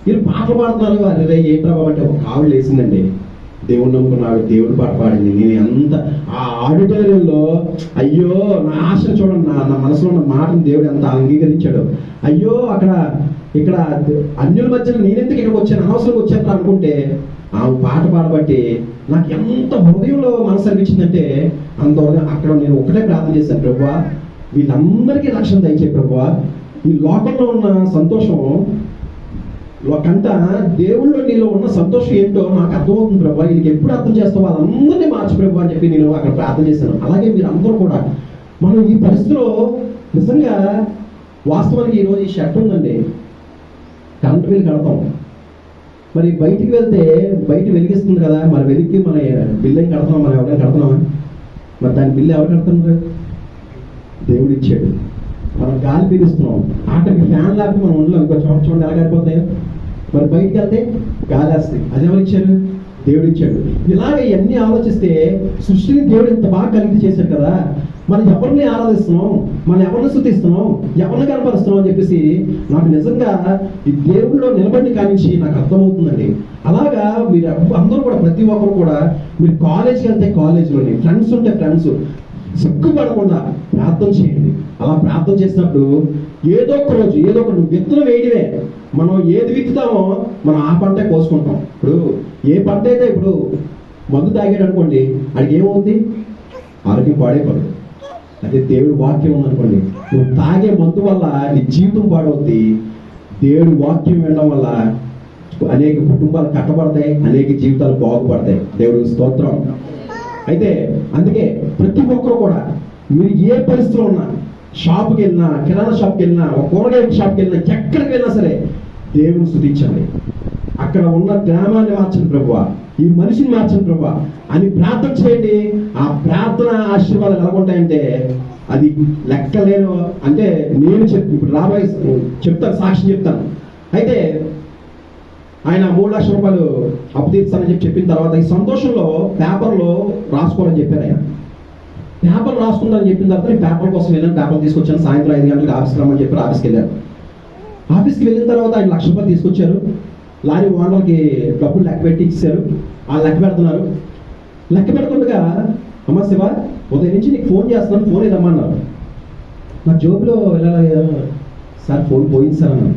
మీరు పాటలు పాడుతున్నారు, అరే ఏ ప్రభావం అంటే ఒక ఆవిడ వేసిందండి, దేవుడు నమ్ముకున్నాడు, దేవుడు పాట పాడింది. నేను ఎంత ఆ ఆడిటోరియంలో, అయ్యో నా ఆశను చూడండి, నా మనసులో ఉన్న మాటను దేవుడు ఎంత అంగీకరించాడు. అయ్యో ఇక్కడ అన్యుల మధ్యన నేనెందుకు ఇక్కడికి వచ్చాను, అనవసరంగా వచ్చాను అనుకుంటే ఆ పాట పాడబట్టి నాకు ఎంత హృదయంలో మనసు అనిపించిందంటే, అంత హృదయం. అక్కడ నేను ఒకటే ప్రార్థన చేశాను, ప్రభువా వీళ్ళందరికీ రక్షణ దయచే ప్రభువా, ఈ లోకంలో ఉన్న సంతోషం కంట దేవుళ్ళో నీలో ఉన్న సంతోషం ఏంటో నాకు అర్థమవుతుంది ప్రభా, వీళ్ళకి ఎప్పుడు అర్థం చేస్తావు, వాళ్ళందరినీ మార్చు ప్రభు అని చెప్పి నేను అక్కడ ప్రార్థన చేశాను. అలాగే మీరు అందరూ కూడా మనం ఈ పరిస్థితిలో నిజంగా వాస్తవానికి ఈరోజు ఈ షర్ట్ ఉందండి, కరెంట్ బిల్ కడతాం, మరి బయటికి వెళ్తే బయట వెలిగిస్తుంది కదా, మరి వెలిగి మన బిల్లు ఏం కడతాం, మనం ఎవరైనా కడుతున్నామా? మరి దాని బిల్లు ఎవరు కడుతున్నారు? దేవుడు ఇచ్చాడు. మనం గాలి పీలుస్తున్నాం, ఆటకి ఫ్యాన్ లేకపోతే మనం ఉండలేం. ఇంకో చోట చూడండి ఎలా కారిపోతాయో. మరి బయటికి వెళ్తే గాలి వేస్తాయి, అది ఎవరు ఇచ్చారు? దేవుడు ఇచ్చాడు. ఇలాగ ఇవన్నీ ఆలోచిస్తే సృష్టిని దేవుడు ఇంత బాగా కలిగి చేశాడు కదా, మనం ఎవరిని ఆరాధిస్తున్నాం, మనం ఎవరిని స్తుతిస్తున్నాం, ఎవరిని కనపరుస్తున్నాం అని చెప్పేసి నాకు నిజంగా ఈ దేవుడిలో నిలబడిన కానించి నాకు అర్థమవుతుందండి. అలాగా మీరు అందరూ కూడా, ప్రతి ఒక్కరు కూడా, మీరు కాలేజ్కి వెళ్తే కాలేజీలోని, ఫ్రెండ్స్ ఉంటే ఫ్రెండ్స్, సిగ్గుపడకుండా ప్రార్థన చేయండి. అలా ప్రార్థన చేసినప్పుడు ఏదో ఒక రోజు ఏదో ఒక విత్తనం వేయడమే, మనం ఏది విత్తుతామో మనం ఆ పంటే కోసుకుంటాం. ఇప్పుడు ఏ పంట అయితే, ఇప్పుడు మందు తాగాడు అనుకోండి, అది ఏమవుతుంది? ఆరోగ్యం పాడైపోతుంది. అదే దేవుడి వాక్యం ఉందనుకోండి, నువ్వు తాగే మందు వల్ల నీ జీవితం పాడవుద్ది. దేవుడి వాక్యం వినడం వల్ల అనేక కుటుంబాలు కట్టబడతాయి, అనేక జీవితాలు బాగుపడతాయి. దేవుడికి స్తోత్రం. అయితే అందుకే ప్రతి ఒక్కరు కూడా, మీరు ఏ పరిస్థితిలో ఉన్నా, షాప్కి వెళ్ళినా, కిరాణా షాప్కి వెళ్ళినా, ఒక కూరగాయల షాప్కి వెళ్ళినా, ఎక్కడికి వెళ్ళినా సరే దేవుని స్తుతించండి. అక్కడ ఉన్న గ్రామాన్ని మార్చండి ప్రభువా, ఈ మనిషిని మార్చండి ప్రభువా అని ప్రార్థన చేయండి. ఆ ప్రార్థన ఆశీర్వాదాలు ఎలా ఉంటాయంటే అది లెక్కలేను. అంటే నేను ఇప్పుడు రాబోయే చెప్తాను, సాక్ష్యం చెప్తాను. అయితే ఆయన 3 లక్షల రూపాయలు అప్పు తీర్చాలని చెప్పిన తర్వాత ఈ సంతోషంలో పేపర్లో రాసుకోవాలని చెప్పారు. ఆయన పేపర్ రాసుకుందని చెప్పిన తర్వాత నేను పేపర్ కోసం వెళ్ళాను, పేపర్ తీసుకొచ్చాను. సాయంత్రం 5 గంటలకు ఆఫీస్కి రమ్మని చెప్పి ఆఫీస్కి వెళ్ళాను. ఆఫీస్కి వెళ్ళిన తర్వాత ఆయన 1,00,000 రూపాయలు తీసుకొచ్చారు. లారీ ఓనర్కి డబ్బులు లెక్క పెట్టి ఇచ్చారు. ఆ లెక్క పెడుతున్నారు. లెక్క పెడుతుండగా, అమ్మ శివ, ఉదయం నుంచి నీకు ఫోన్ చేస్తున్నాను, ఫోన్ ఏదమ్మన్నారు. నా జోబులో వెళ్ళాలి సార్, ఫోన్ పోయింది సార్ అన్నాను.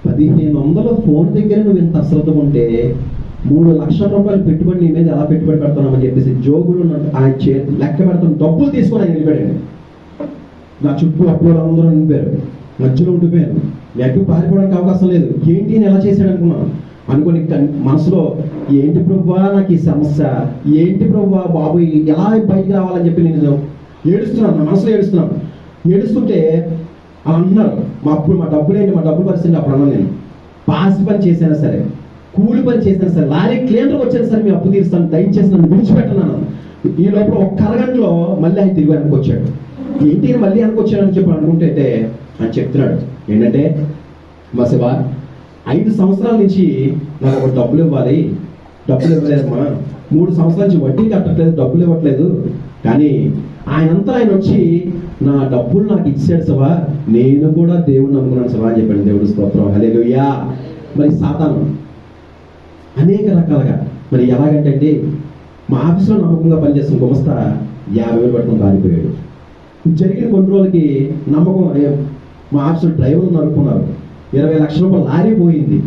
1,500 ఫోన్ దగ్గర నువ్వు ఇంత అశ్రద్ధ ఉంటే 3 లక్షల రూపాయలు పెట్టుబడి నీ మీద ఎలా పెట్టుబడి పెడతామని చెప్పేసి జోబులు ఆయన లెక్క పెడతాను. డబ్బులు తీసుకొని ఆయన నిలిపాడు. నా చుట్టూ అప్పుడు అందరూ నిలిపారు, మధ్యలో ఉండిపోయాను. ఎటు పారిపోవడానికి అవకాశం లేదు. ఏంటి నేను ఎలా చేశాడు అనుకుని మనసులో, ఏంటి ప్రభువా నాకు ఈ సమస్య, ఏంటి ప్రభువా బాబు ఎలా బయటికి రావాలని చెప్పి నేను ఏడుస్తున్నాను, నా మనసులో ఏడుస్తున్నాను. ఏడుస్తుంటే అలా అంటున్నారు, మా డబ్బులు పరిస్థితి. అప్పుడు అన్నాను, నేను పాసి పని చేసినా సరే, కూలి పని చేసినా సరే, లారీ క్లీనర్కి వచ్చాను సరే, మీ అప్పు తీరుస్తాను, దయచేసి నన్ను విడిచిపెట్టన్నాను. ఈ లోపల 1 అరగంటలో మళ్ళీ ఆయన తిరిగి వెనక్కి వచ్చాడు. ఏంటి మళ్ళీ వెనక్కి వచ్చాడని చెప్పి అనుకుంటే ఆయన చెప్తున్నాడు ఏంటంటే, మా శివ 5 సంవత్సరాల నుంచి నాకు ఒక డబ్బులు ఇవ్వలేదమ్మా, 3 సంవత్సరాల నుంచి వడ్డీ కట్టట్లేదు, డబ్బులు ఇవ్వట్లేదు. కానీ ఆయన వచ్చి నా డబ్బులు నాకు ఇచ్చాడు సవా, నేను కూడా దేవుడిని నమ్ముకున్నాను సవా అని చెప్పాడు. దేవుడు స్తోత్రం, హల్లెలూయా. మరి సాతాను అనేక రకాలుగా, మరి ఎలాగంటే అండి, మా ఆఫీస్లో నమ్మకంగా పనిచేస్తున్న గుమస్తా 50,000 పట్టుకుని పారిపోయాడు. జరిగిన కొన్ని రోజులకి నమ్మకం, మా ఆఫీస్లో డ్రైవర్లు నడుపుకున్నారు, 20 లక్షల రూపాయలు లారీ పోయింది.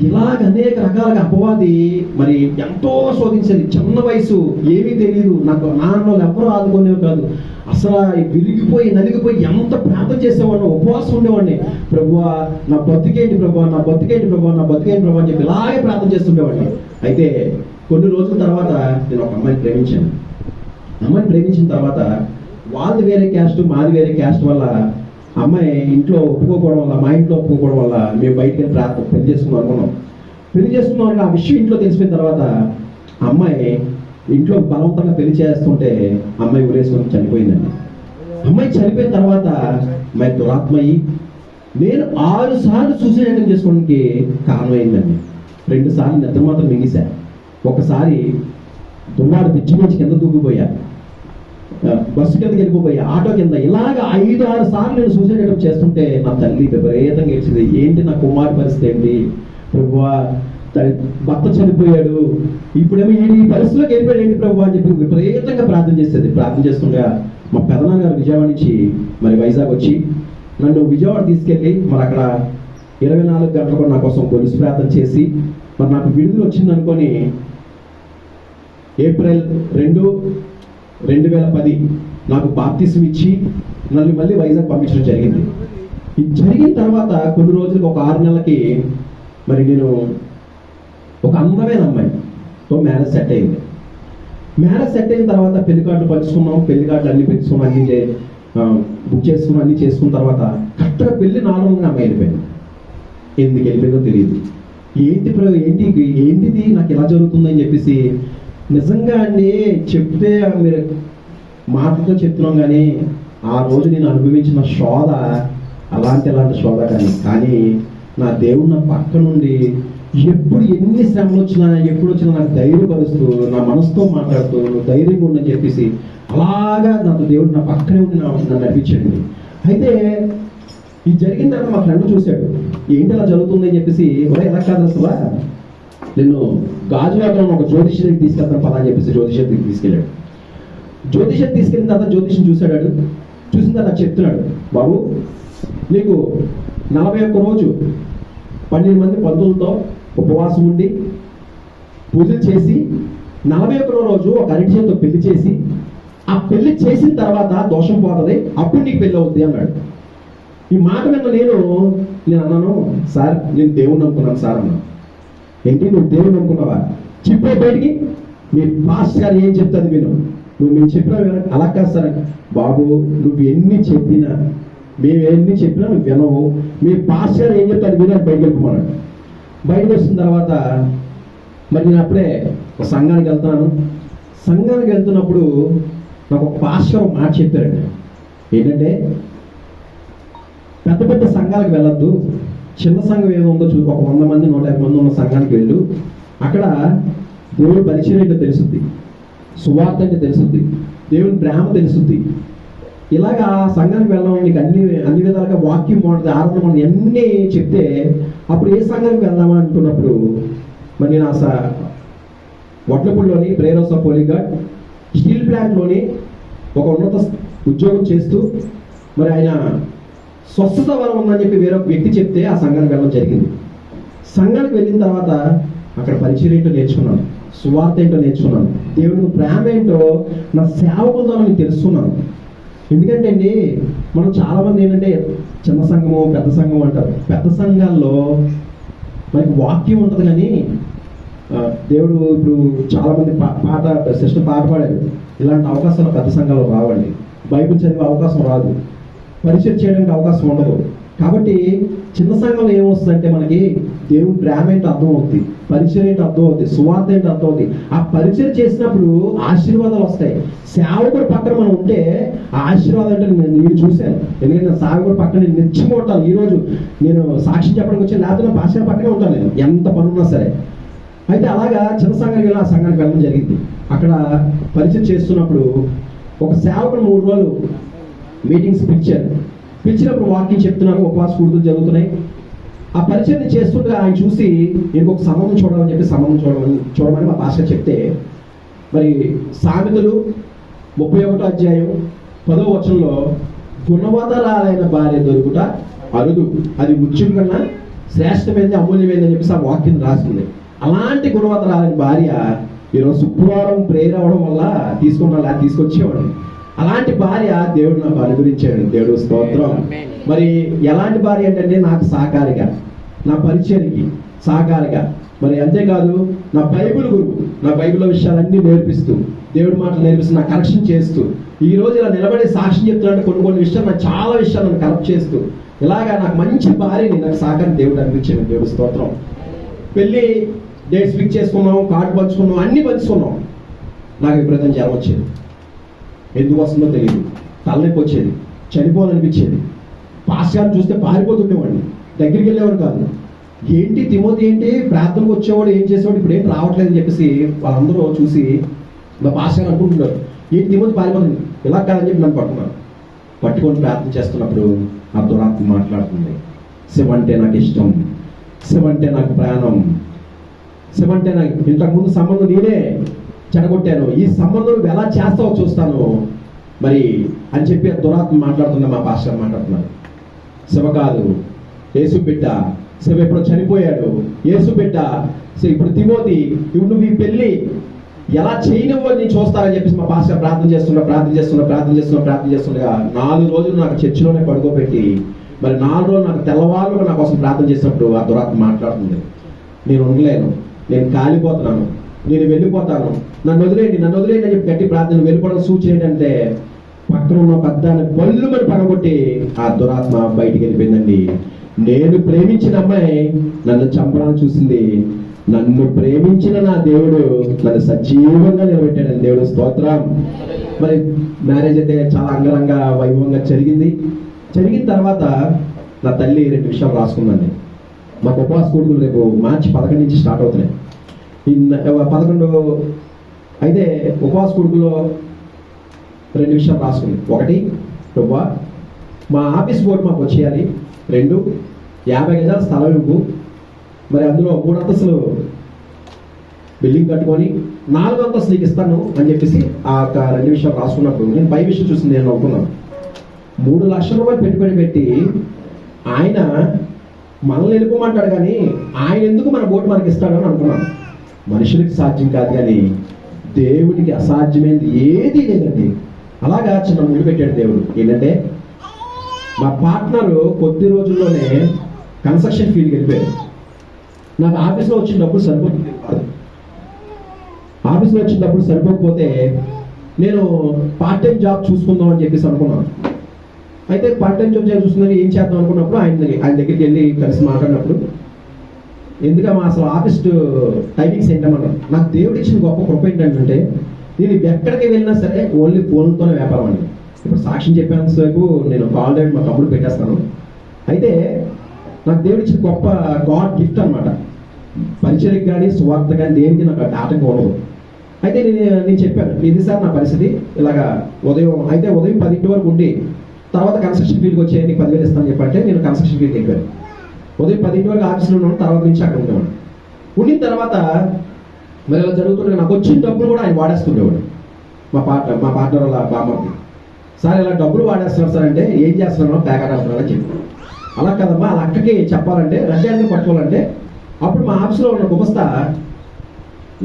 ఇలాగ అనేక రకాలుగా అపవాది మరి ఎంతో శోధించేది. చిన్న వయసు, ఏమీ తెలియదు, నాకు నాన్న ఎవరు ఆదుకునేవి కాదు. అసలు విరిగిపోయి నలిగిపోయి ఎంత ప్రార్థన చేసేవాడిని, ఉపవాసం ఉండేవాడిని. ప్రభువా నా బతికేంటి ప్రభువా, నా బతికేంటి ప్రభువా, నా బతికేంటి ప్రభువా అని చెప్పి ఇలాగే ప్రార్థన చేస్తుండేవాడిని. అయితే కొన్ని రోజుల తర్వాత నేను ఒక అమ్మాయిని ప్రేమించాను. అమ్మాయిని ప్రేమించిన తర్వాత వాళ్ళది వేరే క్యాస్ట్, మాది వేరే క్యాస్ట్ వల్ల అమ్మాయి ఇంట్లో ఒప్పుకోకపోవడం వల్ల, మా ఇంట్లో ఒప్పుకోకపోవడం వల్ల మేము బయటికి వెళ్ళి పెళ్లి చేసుకుందాం అనుకున్నాం. పెళ్లి చేసుకుందాం అంటే ఆ విషయం ఇంట్లో తెలిసిపోయిన తర్వాత అమ్మాయి ఇంట్లో బలవంతంగా పెళ్లి చేస్తుంటే అమ్మాయి ఉరేసుకొని చనిపోయిందండి. అమ్మాయి చనిపోయిన తర్వాత మరి దురాత్మయి నేను 6 సార్లు సూసైడ్ అటెంప్ట్ చేసుకోవడానికి కారణం ఏంటండి. 2 సార్లు నిద్ర మాత్రం మింగిసా, ఒకసారి దుమ్మాడు పిచ్చి నుంచి కింద దూకిపోయా, బస్సు కిందకి వెళ్ళిపోయా, ఆటో కింద, ఇలాగ 5-6 సార్లు నేను సూసైడ్ అటెంప్ట్ చేస్తుంటే నా తల్లి విపరీతంగా ఏడ్చింది. ఏంటి నా కుమారుడి పరిస్థితి ఏంటి ప్రభువా, భర్త చనిపోయాడు, ఇప్పుడేమో ఈ పరిస్థితిలోకి వెళ్ళిపోయాడు ఏంటి ప్రభు అని చెప్పి విపరీతంగా ప్రార్థన చేసేది. ప్రార్థన చేస్తుండగా మా పెదనాన్న గారు విజయవాడ నుంచి మరి వైజాగ్ వచ్చి నన్ను విజయవాడ తీసుకెళ్ళి మరి అక్కడ 24 గంటలు కూడా నా కోసం గొలుసు ప్రార్థన చేసి మరి నాకు విడుదల వచ్చింది అనుకొని ఏప్రిల్ 2, 2010 నాకు బాప్తిసం ఇచ్చి నన్ను మళ్ళీ వైజాగ్ పంపించడం జరిగింది. ఇది జరిగిన తర్వాత కొన్ని రోజులకు ఒక 6 నెలలకి మరి నేను ఒక అందమైన అమ్మాయితో మ్యారేజ్ సెట్ అయింది. మ్యారేజ్ సెట్ అయిన తర్వాత పెళ్లి కార్డులు పంచుకున్నాం, పెళ్లి కార్డులు అన్ని పెట్టుకున్నాం, అన్ని బుక్ చేసుకున్నాం, అన్ని చేసుకున్న తర్వాత కరెక్ట్గా పెళ్లి 4 రోజులుగా అమ్మాయి వెళ్ళిపోయింది. ఎందుకు వెళ్ళిపోయిందో తెలియదు. ఏంటిది నాకు ఎలా జరుగుతుందని చెప్పేసి నిజంగా అండి చెప్తే మీరు మాటతో చెప్తున్నాం, కానీ ఆ రోజు నేను అనుభవించిన శోధ అలాంటి శోధ కానీ నా దేవుడు నా పక్క నుండి ఎప్పుడు ఎన్ని శ్రమలు వచ్చినా ఎప్పుడు వచ్చినా నాకు ధైర్యపరుస్తూ నా మనసుతో మాట్లాడుతూ ధైర్యంగా ఉందని చెప్పేసి అలాగా నాతో దేవుడు నా పక్కనే ఉండి నన్ను నడిపించండి. అయితే ఇది జరిగిన తర్వాత మా ఫ్రెండ్ చూశాడు, ఏంటి అలా జరుగుతుందని చెప్పేసి, ఎలా కాదు అసలు నేను గాజువాకలో ఒక జ్యోతిష దగ్గరికి తీసుకెళ్తాను పదా అని చెప్పేసి జ్యోతిష దగ్గరికి తీసుకెళ్ళాడు. జ్యోతిషం తీసుకెళ్ళిన తర్వాత జ్యోతిషం చూశాడు. చూసిన తర్వాత చెప్తున్నాడు, బాబు నీకు 41 రోజు 12 మంది పంతులతో ఉపవాసం ఉండి పూజలు చేసి 41వ రోజు ఒక అరటి చేతితో పెళ్లి చేసి ఆ పెళ్లి చేసిన తర్వాత దోషం పోతుంది, అప్పుడు నీకు పెళ్ళి అవుద్ది అన్నాడు. ఈ మాట మీద నేను అన్నాను, సార్ నేను దేవుణ్ణి అనుకున్నాను సార్ అన్నా. ఏంటి నువ్వు దేవుణ్ణి అనుకున్నావా? చెప్పే బయటికి మీ పాస్టర్ గారు ఏం చెప్తుంది విను, నువ్వు మేము చెప్పినా అలా కాదు సార్. బాబు నువ్వు ఎన్ని చెప్పినా మేము ఎన్ని చెప్పినా నువ్వు వినవు, మీ పాస్టర్ గారు ఏం చెప్తాను విని బయటకు వెళ్ళిపోమన్నాడు. బయటకు వచ్చిన తర్వాత మరి నేను అప్పుడే ఒక సంఘానికి వెళ్తున్నాను. సంఘానికి వెళ్తున్నప్పుడు నాకు ఒక పాస్టర్ ఒక మాట చెప్పారండి. ఏంటంటే పెద్ద పెద్ద సంఘాలకు వెళ్ళొద్దు, చిన్న సంఘం ఏముందో చూ, ఒక 100 మంది 150 మంది ఉన్న సంఘానికి వెళ్ళు, అక్కడ దేవుడి పరిచయం ఏంటో తెలుస్తుంది, సువార్త అంటే తెలుస్తుంది, దేవుని ప్రేమ తెలుస్తుంది. ఇలాగా సంఘానికి వెళ్ళడం నీకు అన్ని విధాలుగా వాక్యం బాగుంటుంది, ఆరాధన బాగుంటుంది, అన్నీ చెప్తే అప్పుడు ఏ సంఘానికి వెళ్దామా అనుకున్నప్పుడు మరి నేను వడ్లపూడిలోని prayer house of holy god steel ప్లాంట్లోని ఒక ఉన్నత ఉద్యోగం చేస్తూ మరి ఆయన స్వస్థత వరం ఉందని చెప్పి వేరొక వ్యక్తి చెప్తే ఆ సంఘానికి వెళ్ళడం జరిగింది. సంఘానికి వెళ్ళిన తర్వాత అక్కడ పరిచయం ఏంటో నేర్చుకున్నాను, సువార్త ఏంటో నేర్చుకున్నాను, దేవునికి ప్రేమ ఏంటో నా సేవకుల ద్వారా నేను తెలుసుకున్నాను. ఎందుకంటే అండి మనం చాలామంది ఏంటంటే చిన్న సంఘము పెద్ద సంఘం అంటారు. పెద్ద సంఘాల్లో మనకి వాక్యం ఉంటుంది, కానీ దేవుడు ఇప్పుడు చాలామంది సిస్టర్ పాట పాడారు, ఇలాంటి అవకాశాలు పెద్ద సంఘాల్లో రావండి. బైబిల్ చదివే అవకాశం రాదు, పరిచయం చేయడానికి అవకాశం ఉండదు. కాబట్టి చిన్న సంఘంలో ఏమొస్తుందంటే మనకి దేవుని ప్రేమ ఏంటో అర్థం అవుతుంది, పరిచయం ఏంటో అర్థం అవుతుంది, సువార్త ఏంటో అర్థం అవుతుంది. ఆ పరిచయం చేసినప్పుడు ఆశీర్వాదాలు వస్తాయి. సేవకుడు పక్కన మనం ఉంటే ఆ ఆశీర్వాదం అంటే నేను చూశాను. ఎందుకంటే నా సేవకుడు పక్కన నేను నిత్యంగా ఉంటాను. ఈరోజు నేను సాక్షి చెప్పడానికి వచ్చి లేకపోతే నా పాస్టర్ పక్కనే ఉంటాను నేను, ఎంత పని ఉన్నా సరే. అయితే అలాగా చిన్న సంఘానికి వెళ్ళి ఆ సంఘానికి వెళ్ళడం జరిగింది. అక్కడ పరిచయం చేస్తున్నప్పుడు ఒక సేవకుడు 3 రోజులు మీటింగ్స్ పిలిచినప్పుడు వాక్యం చెప్తున్నారు, ఉపవాస కూడుకులు జరుగుతున్నాయి. ఆ పరిచయం చేస్తుంటే ఆయన చూసి నేను ఒక సంబంధం చూడాలని చెప్పి సంబంధం చూడమని మా పాస్టర్ చెప్తే, మరి సామెతలు 31వ అధ్యాయం 10వ వచనంలో గుణవతరాలైన భార్య దొరుకుట అరుదు, అది ముత్యం కన్నా శ్రేష్టమైనది అమూల్యమైనది అని చెప్పేసి ఆ వాక్యం రాసింది. అలాంటి గుణవతరాలైన భార్య ఈరోజు శుక్రవారం ప్రేయర్ అవ్వడం వల్ల తీసుకొచ్చేవాడు. అలాంటి భార్య దేవుడు నాకు అనుగ్రహించాడు. దేవుడు స్తోత్రం. మరి ఎలాంటి భార్య అంటే నాకు సహకారిగా, నా పరిచయానికి సహకారిగా, మరి అంతేకాదు నా బైబిల్ గురువు, నా బైబిల్లో విషయాలన్నీ నేర్పిస్తూ, దేవుడి మాటలు నేర్పిస్తూ, నా కరెక్షన్ చేస్తూ, ఈ రోజు ఇలా నిలబడి సాక్ష్యం చెప్తున్నట్టు కొన్ని విషయాలు, నాకు చాలా విషయాలు నన్ను కరెక్ట్ చేస్తూ, ఇలాగా నాకు మంచి భార్యని నాకు సహకారం దేవుడు అనిపించాడు. దేవుడు స్తోత్రం. పెళ్ళి డేట్స్ ఫిక్స్ చేసుకున్నాం, కార్డు పంచుకున్నాం, అన్ని పంచుకున్నాం. నాకు విపరీతం జ్వరం వచ్చేది, ఎందుకు వస్తుందో తెలియదు, తలనొప్పి వచ్చేది, చనిపోవాలనిపించేది. పాస్టర్ చూస్తే పారిపోతుండేవాడిని, దగ్గరికి వెళ్ళేవాడు కాదు. ఏంటి తిమోతి ఏంటి ప్రార్థనకు వచ్చేవాడు, ఏం చేసేవాడు, ఇప్పుడు ఏంటి రావట్లేదు అని చెప్పేసి వాళ్ళందరూ చూసి మా పాస్టర్ అనుకుంటున్నారు, ఏంటి తిమోతి పారిపోతుంది, ఇలా కాదని చెప్పి నన్ను పట్టుకొని ప్రార్థన చేస్తున్నప్పుడు ఆ దురాత్మ మాట్లాడుతుంది, శివ అంటే నాకు ఇష్టం, శివ అంటే నాకు ప్రాణం, శివ అంటే నాకు ఇంతకుముందు సంబంధం నేనే చెడగొట్టాను, ఈ సంబంధం నువ్వు ఎలా చేస్తావో చూస్తాను మరి అని చెప్పి ఆ దురాత్మ మాట్లాడుతున్నా. మా పాస్టర్ మాట్లాడుతున్నారు, శివ కాదు యేసు బిడ్డ, శివ ఎప్పుడు చనిపోయాడు, యేసు బిడ్డ, ఇప్పుడు తిమోతి, ఇప్పుడు నువ్వు ఈ పెళ్లి ఎలా చేయనివ్వ నేను చూస్తానని చెప్పేసి మా పాస్టర్ ప్రార్థన చేస్తుండగా 4 రోజులు నాకు చర్చిలోనే పడుకోబెట్టి మరి 4 రోజులు నాకు తెల్లవారుగా నా కోసం ప్రార్థన చేసినప్పుడు ఆ దురాత్మ మాట్లాడుతుంది, నేను ఉండలేను, నేను కాలిపోతున్నాను, నేను వెళ్ళిపోతాను, నన్ను వదిలేయండి అని చెప్పి గట్టి ప్రార్థన. వెళ్ళిపోవడం సూచన ఏంటంటే పక్కన ఉన్న పెద్దాన్ని పళ్ళు మరి పగబొట్టి ఆ దురాత్మ బయటికి వెళ్ళిపోయిందండి. నేను ప్రేమించిన అమ్మాయి నన్ను చంపడానికి చూసింది, నన్ను ప్రేమించిన నా దేవుడు నన్ను సజీవంగా నిలబెట్టాడు దేవుడు స్తోత్రం. మరి మ్యారేజ్ అయితే చాలా అంగరంగ వైభవంగా జరిగిన తర్వాత నా తల్లి 2 విషయాలు రాసుకుందండి. మాకు ఉపవాస కూడుకులు రేపు మార్చి 11 నుంచి స్టార్ట్ అవుతున్నాయి. 11 అయితే ఉపవాస కూడుకులో 2 విషయాలు రాసుకుంది. 1, ప్రభువా మా ఆఫీస్ బోర్డు మాకు వచ్చేయాలి. 2, 50 గజాల స్థలం ఇవ్వు, మరి అందులో 3 అంతస్తులు బిల్డింగ్ కట్టుకొని 4 అంతస్తులు నీకు ఇస్తాను అని చెప్పేసి ఆ 2 విషయాలు రాసుకున్నప్పుడు నేను పై విషయం చూసి నేను అనుకున్నాను, 3 లక్షల రూపాయలు పెట్టుబడి పెట్టి ఆయన మనల్ని వెళ్ళిపోమంటాడు కానీ ఆయన ఎందుకు మన బోర్డు మనకి ఇస్తాడు అని అనుకున్నాను. మనుషులకి సాధ్యం కాదు కానీ దేవుడికి అసాధ్యమైనది ఏదీ లేదండి. అలాగా చిన్న ముందు పెట్టాడు దేవుడు. ఏంటంటే మా పార్ట్నర్ కొద్ది రోజుల్లోనే కన్స్ట్రక్షన్ ఫీల్డ్కి వెళ్ళిపోయారు. నాకు ఆఫీస్లో వచ్చినప్పుడు సరిపోకపోతే నేను పార్ట్ టైం జాబ్ చూసుకుందాం అని చెప్పేసి అనుకున్నాను. అయితే పార్ట్ టైం జాబ్ చూసుకుందని ఏం చేద్దాం అనుకున్నప్పుడు ఆయన దగ్గరికి వెళ్ళి కలిసి మాట్లాడినప్పుడు ఎందుకమ్మా అసలు ఆఫీస్ టైమింగ్స్ ఏంటన్నారు. నాకు దేవుడు ఇచ్చిన గొప్ప కృప ఏంటంటే నేను ఎక్కడికి వెళ్ళినా సరే ఓన్లీ ఫోన్తోనే వ్యాపారం అండి. ఇప్పుడు సాక్ష్యం చెప్పేంతసేపు నేను కాల్ డైరెక్ట్ మా తమ్ముడు పెట్టేస్తాను. అయితే నాకు దేవుడు ఇచ్చిన గొప్ప గాడ్ గిఫ్ట్ అనమాట. పరిచయకి కానీ సువార్త కానీ దేనికి నాకు ఆటంకం ఉండదు. అయితే నేను చెప్పాను, ఇది సార్ నా పరిస్థితి ఇలాగా ఉదయం 10 వరకు ఉండి తర్వాత కన్స్ట్రక్షన్ ఫీల్డ్కి వచ్చే నీకు 10,000 ఇస్తాను చెప్పంటే నేను కన్స్ట్రక్షన్ ఫీల్డ్కి వెళ్ళాను. ఉదయం 10 వరకు ఆఫీస్లో ఉన్నాను, తర్వాత నుంచి అక్కడ ఉండేవాడు. ఉండిన తర్వాత మరి ఇలా జరుగుతుంటే నాకు వచ్చిన డబ్బులు కూడా ఆయన వాడేస్తుండేవాడు. మా పార్ట్నర్ వాళ్ళ బామ్మకి, సార్ ఇలా డబ్బులు వాడేస్తున్నారు సార్ అంటే ఏం చేస్తున్నారో ప్యాకెట్ వేస్తున్నారని చెప్పి. అలా కదమ్మా అలా అక్కకి చెప్పాలంటే రడ్డాన్ని పట్టుకోవాలంటే అప్పుడు మా ఆఫీస్లో ఉన్న గుమస్తా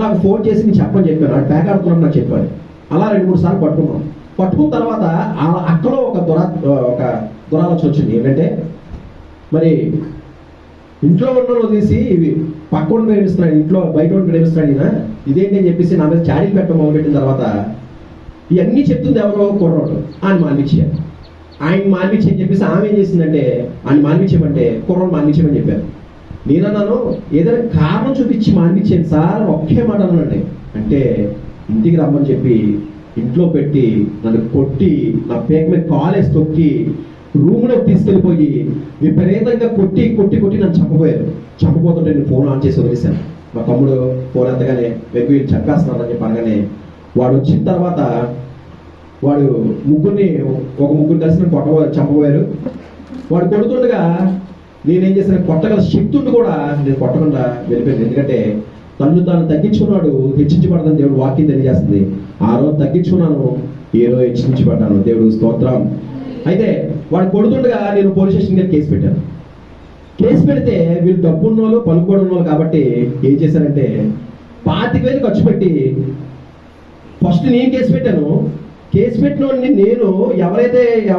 నాకు ఫోన్ చేసి నేను చెప్పాను, అది ప్యాక్ ఆడుతున్నాను నాకు చెప్పాడు. అలా 2-3 సార్లు పట్టుకున్న తర్వాత అక్కడో ఒక దురాలోచన వచ్చింది. ఏంటంటే మరి ఇంట్లో ఉన్న తీసి పక్కన ప్రేమిస్తున్నాడు, ఇంట్లో బయట ప్రేమిస్తున్నాడు ఈయన, ఇదేంటి అని చెప్పేసి నా మీద చాడీలు పెట్టడం మొదలుపెట్టిన తర్వాత ఇవన్నీ చెప్తుంది ఎవరో కుర్రోడు ఆయన మాన్పించారు. ఆయన మాన్పించి అని చెప్పేసి ఆమె ఏం చేసిందంటే ఆయన మాన్పించేయమంటే కుర్రోడు మాన్పించేయమని చెప్పారు. నేనన్నాను ఏదైనా కారణం చూపించి మాన్పించాను సార్, ఒకే మాట అన్నానండి. అంటే ఇంటికి రమ్మని చెప్పి ఇంట్లో పెట్టి నన్ను కొట్టి నా పేక మీద కాలేజ్ తొక్కి రూమ్లోకి తీసుకెళ్ళిపోయి విపరీతంగా కొట్టి నన్ను చంపబోతుంటే నేను ఫోన్ ఆన్ చేసి వదిలేశాను. మా తమ్ముడు ఫోన్ ఎత్తగానే వెగ్గు చంపేస్తున్నారని చెప్పి అనగానే వాడు వచ్చిన తర్వాత వాడు ముగ్గురు కలిసి నన్ను చంపబోయారు. వాడు కొడుతుండగా నేనేం చేశాను, కొట్టగల శక్తి ఉండి కూడా నేను కొట్టకుండా వెళ్ళిపోయాను. ఎందుకంటే తను తాను తగ్గించుకున్నాడు, హెచ్చించబడదని దేవుడు వాక్యం తెలియజేస్తుంది. ఆ రోజు తగ్గించుకున్నాను, ఏ రోజు హెచ్చించబడ్డాను, దేవుడు స్తోత్రం. అయితే వాడు కొడుతుండగా నేను పోలీస్ స్టేషన్ గారికి కేసు పెట్టాను. కేసు పెడితే వీళ్ళు డబ్బు ఉన్నోళ్ళు పలుకోవడం ఉన్నోళ్ళు కాబట్టి ఏం చేశారంటే 25,000 ఖర్చు పెట్టి ఫస్ట్ నేను కేసు పెట్టాను. కేసు పెట్టిన నేను ఎవరి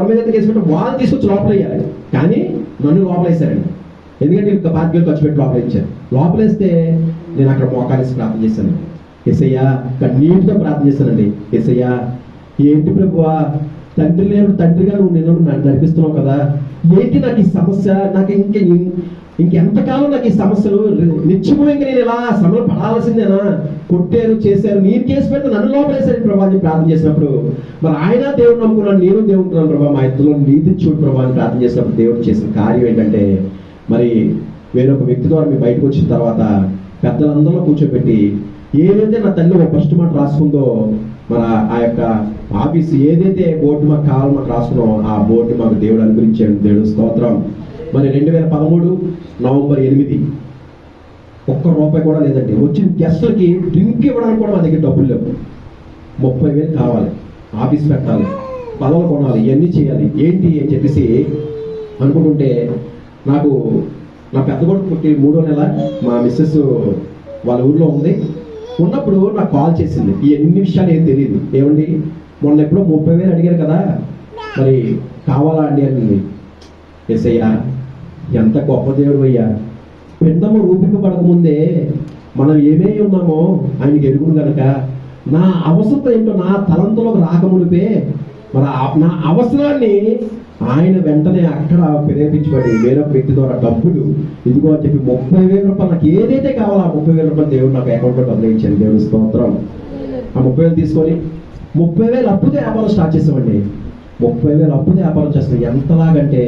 మీద కేసు పెట్టిన వాళ్ళు తీసుకొచ్చి లోపల వేయాలి, కానీ నన్ను లోపలేసారండి. ఎందుకంటే ఇంకా 25,000 ఖర్చు పెట్టి లోపలేసారు. లోపలేస్తే నేను అక్కడ మోకాలేసి ప్రార్థన చేశాను. యేసయ్యా నీటితో ప్రార్థన చేశానండి. యేసయ్యా ఏంటి ప్రభువా, తండ్రిగా నువ్వు నిన్ను నడిపిస్తున్నావు కదా, ఏంటి నాకు ఈ సమస్య, నాకు ఇంకెంతకాలం నాకు ఈ సమస్యలు నిత్యము ఇంకా నేను ఇలా శ్రమలు పడాల్సిందేనా, కొట్టారు, చేశారు, నేను కేసు పెడితే నన్ను లోపలేశారు ప్రభా అని ప్రార్థన చేసినప్పుడు, మరి ఆయన దేవుడు నమ్ముకున్నాను, నేను దేవుడు నమ్ముకున్నాను ప్రభా, మా ఇద్దరు నీతి చూడు ప్రభా అని ప్రార్థన చేసినప్పుడు దేవుడు చేసిన కార్యం ఏంటంటే, మరి వేరొక వ్యక్తి ద్వారా మీరు బయటకు వచ్చిన తర్వాత పెద్దలందరిలో కూర్చోబెట్టి ఏదైతే నా తల్లి ఒక ఫస్ట్ మాట రాసుకుందో, మన ఆ యొక్క ఆఫీస్ ఏదైతే బోర్డు మాకు కావాలో మాకు రాసుకున్నాం, ఆ బోర్డు మాకు దేవుడు అనుగ్రహించాడు. దేవుడు స్తోత్రం. మరి 2013 నవంబర్ 8 ₹1 కూడా లేదండి. వచ్చిన గెస్ట్లకి డ్రింక్ ఇవ్వడానికి కూడా మా దగ్గర డబ్బులు లేవు. 30,000 కావాలి, ఆఫీస్ పెట్టాలి, పదవులు కొనాలి, ఇవన్నీ చేయాలి, ఏంటి అని చెప్పేసి అనుకుంటుంటే, నాకు నా పెద్ద కొడుకు పుట్టి 3వ నెల మా మిస్సెస్ వాళ్ళ ఊర్లో ఉంది. ఉన్నప్పుడు నాకు కాల్ చేసింది. ఈ ఎన్ని విషయాలు ఏం తెలియదు. ఏమండి మొన్న ఎప్పుడో 30,000 అడిగారు కదా, మరి కావాలా అండి అనింది. ఎస్ఐయా, ఎంత గొప్ప దేవుడు అయ్యా, పిండము రూపింపబడకముందే మనం ఏమేమి ఉన్నామో ఆయనకి ఎరుగును కనుక, నా అవసరం ఏంటో నా తలంతులోకి రాకమునిపే మరి నా అవసరాన్ని ఆయన వెంటనే అక్కడ ప్రేరేపించబడి వేరొక వ్యక్తి ద్వారా డబ్బులు ఇదిగో అని చెప్పి 30,000 రూపాయలు, నాకు ఏదైతే కావాలో ఆ 30,000 రూపాయలు దేవుడు నాకు అకౌంట్లో డబ్బులు ఇచ్చాను. దేవుడి స్తోత్రం. ఆ 30,000 తీసుకొని 30,000 అప్పుదే వ్యాపారం స్టార్ట్ చేసామండి. 30,000 అప్పుదే వ్యాపారం చేస్తాం. ఎంతలాగంటే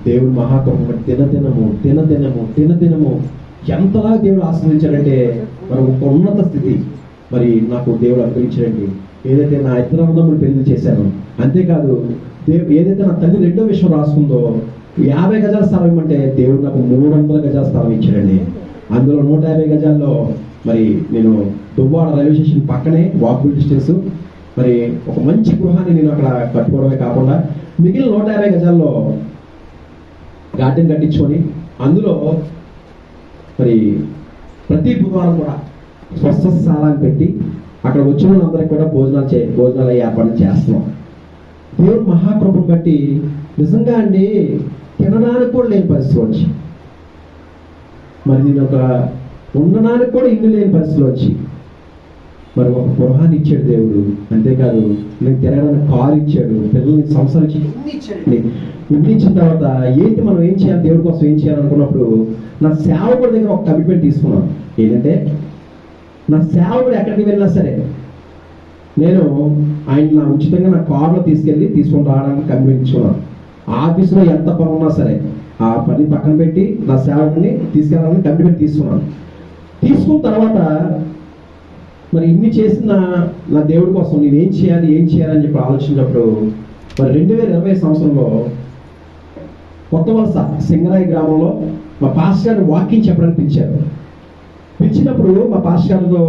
దేవుడు మహాకృప దినదినము ఎంతలా దేవుడు ఆశీర్వదించాడంటే, మరి ఒక ఉన్నత స్థితి మరి నాకు దేవుడు అనుగ్రహించాడండి. ఏదైతే నా ఇద్దరు అన్నదమ్ములు పెళ్లి చేశాను, అంతేకాదు ఏదైతే నా తల్లి 2వ విషయం రాసుకుందో, 50 గజాల స్థలం ఇవ్వమంటే దేవుడు నాకు 300 గజాల స్థలం ఇచ్చాడండి. అందులో 150 గజాల్లో మరి నేను దువ్వాడ రైల్వే స్టేషన్ పక్కనే వాకబుల్ డిస్టెన్స్, మరి ఒక మంచి గృహాన్ని నేను అక్కడ కట్టుకోవడమే కాకుండా మిగిలిన 150 గజాల్లో గార్డెన్ కట్టించుకొని అందులో మరి ప్రతి బుధవారం కూడా స్వస్థశాలని పెట్టి అక్కడ వచ్చిన వాళ్ళందరికీ కూడా భోజనాలు అయ్యి ఏర్పాటు చేస్తున్నాం. దేవుడు మహాకృపను బట్టి నిజంగా అండి తినడానికి కూడా లేని పరిస్థితి వచ్చి, మరి నేను ఒక ఉండడానికి కూడా ఇల్లు లేని పరిస్థితిలో వచ్చి మరి ఒక గృహాన్ని ఇచ్చాడు దేవుడు. అంతేకాదు నేను తిరగడానికి కారు ఇచ్చాడు, పిల్లల్ని సంవత్సరం ఇన్ని ఇచ్చిన తర్వాత ఏంటి మనం ఏం చేయాలి, దేవుడి కోసం ఏం చేయాలనుకున్నప్పుడు నా సేవకుడి దగ్గర ఒక కమిట్మెంట్ తీసుకున్నాను. ఏంటంటే నా సేవకుడు ఎక్కడికి వెళ్ళినా సరే నేను ఆయన నా ఉచితంగా నా కారులో తీసుకొని రావడానికి కమిట్మెంట్ ఇచ్చుకున్నాను. ఆఫీసులో ఎంత పని ఉన్నా సరే ఆ పని పక్కన పెట్టి నా సేవకుని తీసుకెళ్ళాలని కమిట్మెంట్ తీసుకున్నాను. తీసుకున్న తర్వాత మరి ఇన్ని చేసిన నా దేవుడి కోసం నేను ఏం చేయాలని చెప్పి ఆలోచించినప్పుడు, మరి 2020 సంవత్సరంలో కొత్త వలస సింగరాయి గ్రామంలో మా పాస్టర్ గారిని వాకింగ్ చెప్పడానికి పిలిచారు. పిలిచినప్పుడు మా పాస్టర్ గారితో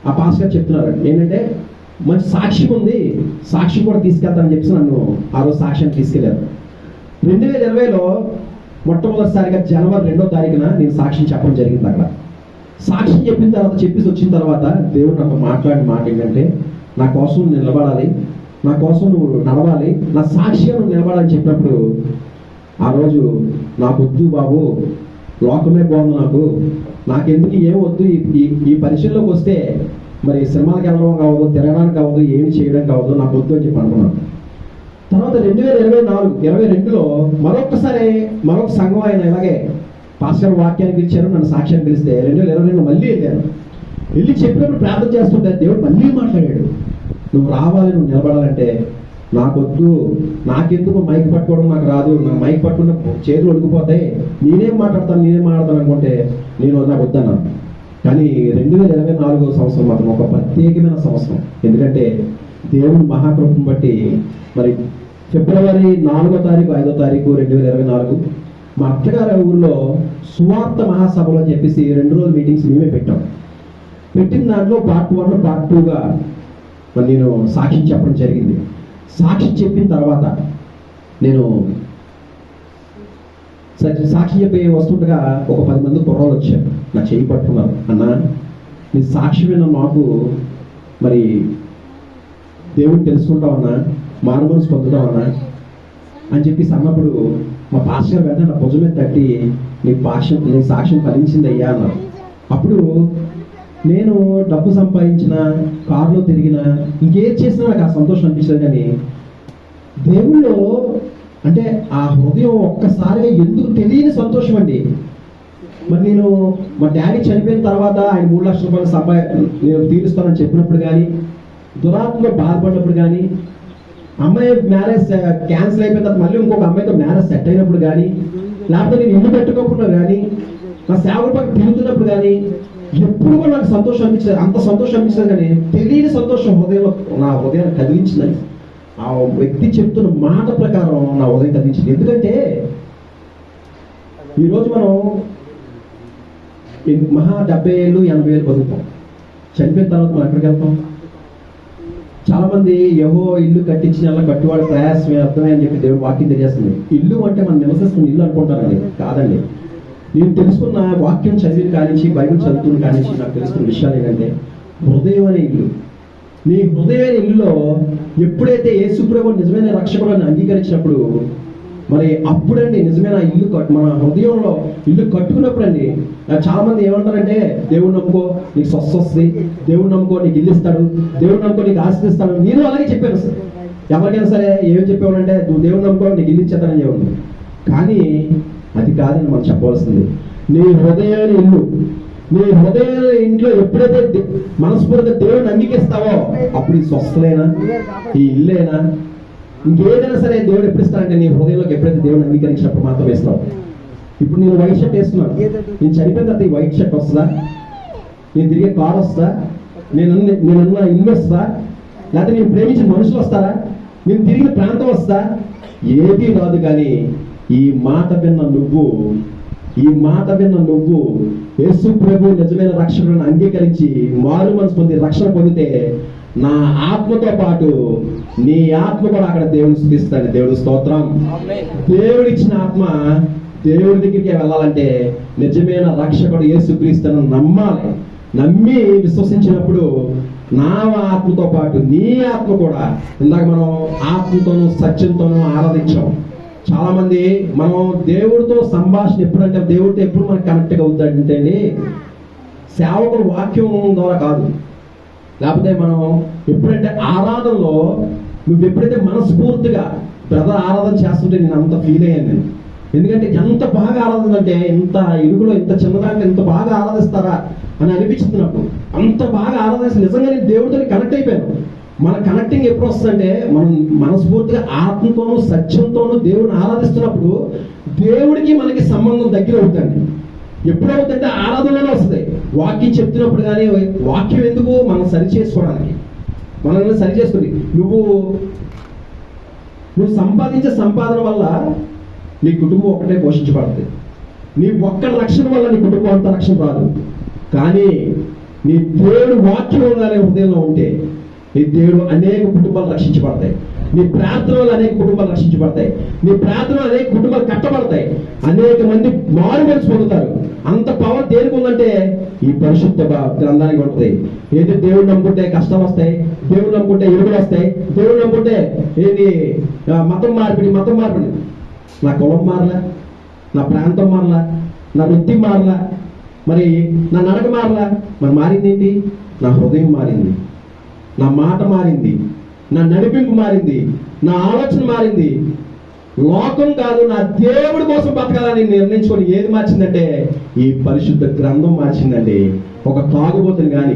ఆ పాస్టర్ గారు చెప్తున్నారు ఏంటంటే, మంచి సాక్ష్యం ఉంది, సాక్ష్యం కూడా తీసుకెళ్తానని చెప్పి నన్ను ఆ రోజు సాక్ష్యాన్ని తీసుకెళ్లారు. 2020లో మొట్టమొదటిసారిగా జనవరి 2వ తారీఖున నేను సాక్ష్యం చెప్పడం జరిగింది. అక్కడ సాక్ష్యం చెప్పిన తర్వాత చెప్పేసి వచ్చిన తర్వాత దేవుడు నాకు మాట్లాడిన మాట ఏంటంటే, నా కోసం నువ్వు నిలబడాలి, నా కోసం నువ్వు నడవాలి, నా సాక్షిగా నువ్వు నిలబడాలని చెప్పినప్పుడు ఆ రోజు నాకు వద్దు బాబు, లోకమే బాగుంది, నాకెందుకు ఏం వద్దు, ఈ పరిచయంలోకి వస్తే మరి సినిమాలకు వెళ్ళడం కావద్దు, తిరగడానికి కావద్దు, ఏమి చేయడం కావద్దు, నాకు వద్దు అని చెప్పి అనుకున్నాను. తర్వాత 2022లో మరొక సంఘం ఆయన ఇలాగే పాస్టర్ వాక్యాన్ని పిలిచారు, నన్ను సాక్ష్యాన్ని పిలిస్తే 2022లో మళ్ళీ వెళ్ళి చెప్పినప్పుడు ప్రార్థన చేస్తుంటే దేవుడు మళ్ళీ మాట్లాడాడు, నువ్వు రావాలి, నువ్వు నిలబడాలంటే నాకొద్దు, నాకెందుకు మైక్ పట్టుకోవడం నాకు రాదు, నాకు మైక్ పట్టుకున్న చేతులు ఒడిగిపోతాయి, నేనేం మాట్లాడతాను అనుకుంటే నాకు వద్దన్నాను. కానీ 2024 సంవత్సరం మాత్రం ఒక ప్రత్యేకమైన సంవత్సరం. ఎందుకంటే దేవుడు మహాకృపను బట్టి మరి ఫిబ్రవరి 4వ తారీఖు 5వ తారీఖు 2024 మా అత్తగారి ఊళ్ళో సువార్త మహాసభలు అని చెప్పేసి 2 రోజుల మీటింగ్స్ మేమే పెట్టాం. పెట్టిన దాంట్లో పార్ట్ 1 పార్ట్ 2గా మరి నేను సాక్షి చెప్పడం జరిగింది. సాక్షి చెప్పిన తర్వాత నేను సాక్షి చెప్పి వస్తుండగా ఒక 10 మంది కుర్రాళ్ళు వచ్చారు, నా చేయి పట్టుకున్నారు, అన్నా నీ సాక్ష్యమైన మాకు మరి దేవుడు తెలుసుకుంటామన్నా, మారుమనసు పొందుతామన్నా అని చెప్పేసి అన్నప్పుడు మా పాస్టర్ వెంటనే నా భుజం మీద తట్టి నీ సాక్ష్యం ఫలించింది అయ్యా అన్నారు. అప్పుడు నేను డబ్బు సంపాదించిన, కారులో తిరిగిన, ఇంకేం చేసినా నాకు ఆ సంతోషం అనిపించలేదు. కానీ దేవుళ్ళు అంటే ఆ హృదయం ఒక్కసారిగా ఎందుకు తెలియని సంతోషం అండి. మరి నేను మా డాడీ చనిపోయిన తర్వాత ఆయన 3 లక్షల రూపాయలు నేను తీరుస్తానని చెప్పినప్పుడు కానీ, దురాత్మలో బాధపడినప్పుడు కానీ, అమ్మాయి మ్యారేజ్ క్యాన్సిల్ అయిపోయిన తర్వాత మళ్ళీ ఇంకొక అమ్మాయితో మ్యారేజ్ సెట్ అయినప్పుడు కానీ, లేకపోతే నేను ఇల్లు పెట్టుకోకుండా కానీ, నా సేవల పక్కన తిరుగుతున్నప్పుడు కానీ ఎప్పుడు కూడా నాకు సంతోషం అనిపించలేదు. అంత సంతోషం అనిపించలేదు కానీ తెలియని సంతోషం హృదయంలో నా హృదయాన్ని కదిలించిందని ఆ వ్యక్తి చెప్తున్న మాట ప్రకారం నా హృదయం కదిలించింది. ఎందుకంటే ఈరోజు మనం మహా 70 ఏళ్ళు 80 ఏళ్ళు బతుకుతాం. చనిపోయిన తర్వాత మనం ఎక్కడికి వెళ్తాం? చాలా మంది యెహో ఇల్లు కట్టించిన కట్టువాడు ప్రయాసమే అర్థమే అని చెప్పి దేవుడు వాక్యం తెలియజేస్తుంది. ఇల్లు అంటే మనం నివసిస్తున్న ఇల్లు అనుకుంటారండి. కాదండి. నేను తెలుసుకున్న వాక్యం చదివిన కానించి, బైబిల్ చదువుతున్న కానించి నాకు తెలుసుకున్న విషయాలు ఏంటంటే, హృదయం అనే ఇల్లు. నీ హృదయమైన ఇల్లులో ఎప్పుడైతే యేసుప్రభు నిజమైన రక్షకుడు అంగీకరించినప్పుడు, మరి అప్పుడండి నిజమైన ఇల్లు మన హృదయంలో ఇల్లు కట్టుకున్నప్పుడు అండి చాలా మంది ఏమంటారంటే, దేవుడు నమ్ముకో నీకు స్వస్థ వస్తుంది, దేవుడు నమ్ముకో నీకు ఇల్లు ఇస్తాడు, దేవుడు నమ్ముకో నీకు ఆశిస్తాడు. నేను అలాగే చెప్పాను సార్. ఎవరికైనా సరే ఏం చెప్పేవాడంటే, నువ్వు దేవుడు నమ్ముకో నీకు ఇల్లు ఇచ్చేస్తానని చెప్పాను. కానీ అది కాదని మనం చెప్పవలసింది. నీ హృదయాన్ని ఇల్లు, నీ హృదయాల ఇంట్లో ఎప్పుడైతే మనస్ఫూర్తిగా దేవుడిని అంగీకరిస్తావో అప్పుడు ఈ స్వస్థలేనా, ఈ ఇల్లేనా, ఇంకేదైనా సరే దేవుడు ఎప్పుడు ఇస్తానంటే నీ హృదయంలోకి ఎప్పుడైతే దేవుడిని అంగీకరించినప్పుడు మాత్రం వేస్తావు. ఇప్పుడు నేను వైట్ షర్ట్ వేస్తున్నాను, నేను చనిపోయిన తర్వాత ఈ వైట్ షర్ట్ వస్తుందా? నేను తిరిగే కార్ వస్తుందా? నేనన్న ఇల్లు వస్తుందా? లేకపోతే నేను ప్రేమించిన మనుషులు వస్తారా? నేను తిరిగిన ప్రాంతం వస్తుందా? ఏది రాదు. కానీ ఈ మాట విన్న నువ్వు యేసు ప్రభు నిజమైన రక్షకులను అంగీకరించి మారు మనసు పొంది రక్షణ పొందితే నా ఆత్మతో పాటు నీ ఆత్మ కూడా అక్కడ దేవుని స్తుతిస్తాడు. దేవుడు స్తోత్రం. దేవుడిచ్చిన ఆత్మ దేవుడి దగ్గరికి వెళ్ళాలంటే నిజమైన రక్షకుడు యేసుక్రీస్తును నమ్మాలి. నమ్మి విశ్వసించినప్పుడు నా ఆత్మతో పాటు నీ ఆత్మ కూడా, ఇందాక మనం ఆత్మతోనూ సత్యంతోనూ ఆరాధించాం. చాలా మంది మనం దేవుడితో సంభాషణ ఎప్పుడంటే, దేవుడితో ఎప్పుడు మనకు కనెక్ట్గా అవుతాడంటే అండి, సేవకుల వాక్యం ద్వారా కాదు, లేకపోతే మనం ఎప్పుడంటే ఆరాధనలో నువ్వు ఎప్పుడైతే మనస్ఫూర్తిగా బ్రదర్ ఆరాధన చేస్తుంటే నేను అంత ఫీల్ అయ్యాను నేను. ఎందుకంటే ఎంత బాగా ఆరాధన అంటే, ఇంత ఇరుగులో ఇంత చిన్నదాంట్లో ఎంత బాగా ఆరాధిస్తారా అని అనిపించింది నాకు. అంత బాగా ఆరాధిస్తే నిజంగా నేను దేవుడితో కనెక్ట్ అయిపోయాను. మన కనెక్టింగ్ ఎప్పుడు వస్తుందంటే, మనం మనస్ఫూర్తిగా ఆత్మతోనూ సత్యంతోనూ దేవుడిని ఆరాధిస్తున్నప్పుడు దేవుడికి మనకి సంబంధం దగ్గర అవుతుంది. ఎప్పుడు అవుతుందంటే ఆరాధనలోనే వస్తుంది. వాక్యం చెప్తున్నప్పుడు కానీ, వాక్యం ఎందుకు మనం సరి చేసుకోవడానికి, మనల్ని సరి చేసుకుని నువ్వు సంపాదించే సంపాదన వల్ల నీ కుటుంబం ఒకటే పోషించబడుతుంది. నీ ఒక్క రక్షణ వల్ల నీ కుటుంబం అంత రక్షణ రాదు. కానీ నీ దేవుడు వాక్యం అనే హృదయంలో ఉంటే నీ దేవుడు అనేక కుటుంబాలు రక్షించబడతాయి. నీ ప్రార్థన వల్ల అనేక కుటుంబాలు రక్షించబడతాయి. నీ ప్రార్థన అనేక కుటుంబాలు కట్టబడతాయి. అనేక మంది మారు మనసు పొందుతారు. అంత పవర్ దేనికి ఉందంటే ఈ పరిశుద్ధ గ్రంథానికి ఉంటుంది. ఏది దేవుడు నమ్ముకుంటే కష్టాలు వస్తాయి, దేవుడు నమ్ముకుంటే ఎరువులు వస్తాయి, దేవుడు నమ్ముకుంటే ఏంటి మతం మార్పిడి. నా కులం మారలా, నా ప్రాంతం మారలా, నా వృత్తి మారలా, మరి నా నడక మారలా. మరి మారింది ఏంటి? నా హృదయం మారింది, నా మాట మారింది, నా నడిపింపు మారింది, నా ఆలోచన మారింది. లోకం కాదు, నా దేవుడి కోసం బతకాలని నిర్ణయించుకొని ఏది మార్చిందంటే ఈ పరిశుద్ధ గ్రంథం మార్చిందండి. ఒక తాగుబోతుని కానీ,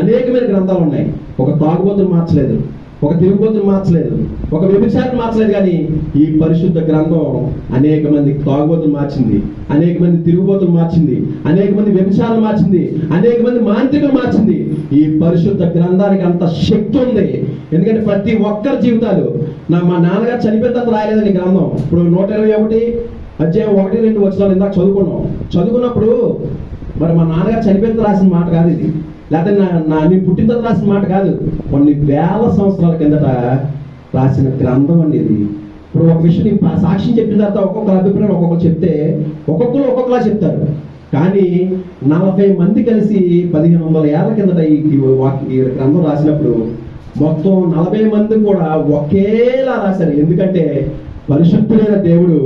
అనేకమైన గ్రంథాలు ఉన్నాయి. ఒక తాగుబోతుని మార్చలేదు, ఒక తిరుగుబోతుని మార్చలేదు, ఒక వ్యభిచారిని మార్చలేదు. కానీ ఈ పరిశుద్ధ గ్రంథం అనేక మంది తాగుబోతులు మార్చింది, అనేక మంది తిరుగుబోతులు మార్చింది, అనేక మంది వ్యభిచారాలు మార్చింది, అనేక మంది మాంత్రికులు మార్చింది. ఈ పరిశుద్ధ గ్రంథానికి అంత శక్తి ఉంది. ఎందుకంటే ప్రతి ఒక్కరి జీవితాలు మా నాన్నగారు చనిపోయిన తర్వాత రాయలేదండి గ్రంథం. ఇప్పుడు 121 అధ్యాయం 1-2 వచనాలు ఇందాక చదువుకున్నప్పుడు మరి మా నాన్నగారు చనిపోయిన రాసిన మాట కాదు ఇది, లేకపోతే నేను పుట్టిన తర్వాత రాసిన మాట కాదు. కొన్ని వేల సంవత్సరాల కిందట రాసిన గ్రంథం అండి ఇది. ఇప్పుడు ఒక విషయం సాక్ష్యం చెప్పిన తర్వాత ఒక్కొక్కరు అభిప్రాయం ఒక్కొక్కరు చెప్తే ఒక్కొక్కరు ఒక్కొక్కలా చెప్తారు. కానీ 40 మంది కలిసి 1500 ఏళ్ల కిందట ఈ గ్రంథం రాసినప్పుడు మొత్తం 40 మంది కూడా ఒకేలా రాశారు. ఎందుకంటే పరిశుద్ధులైన దేవుడు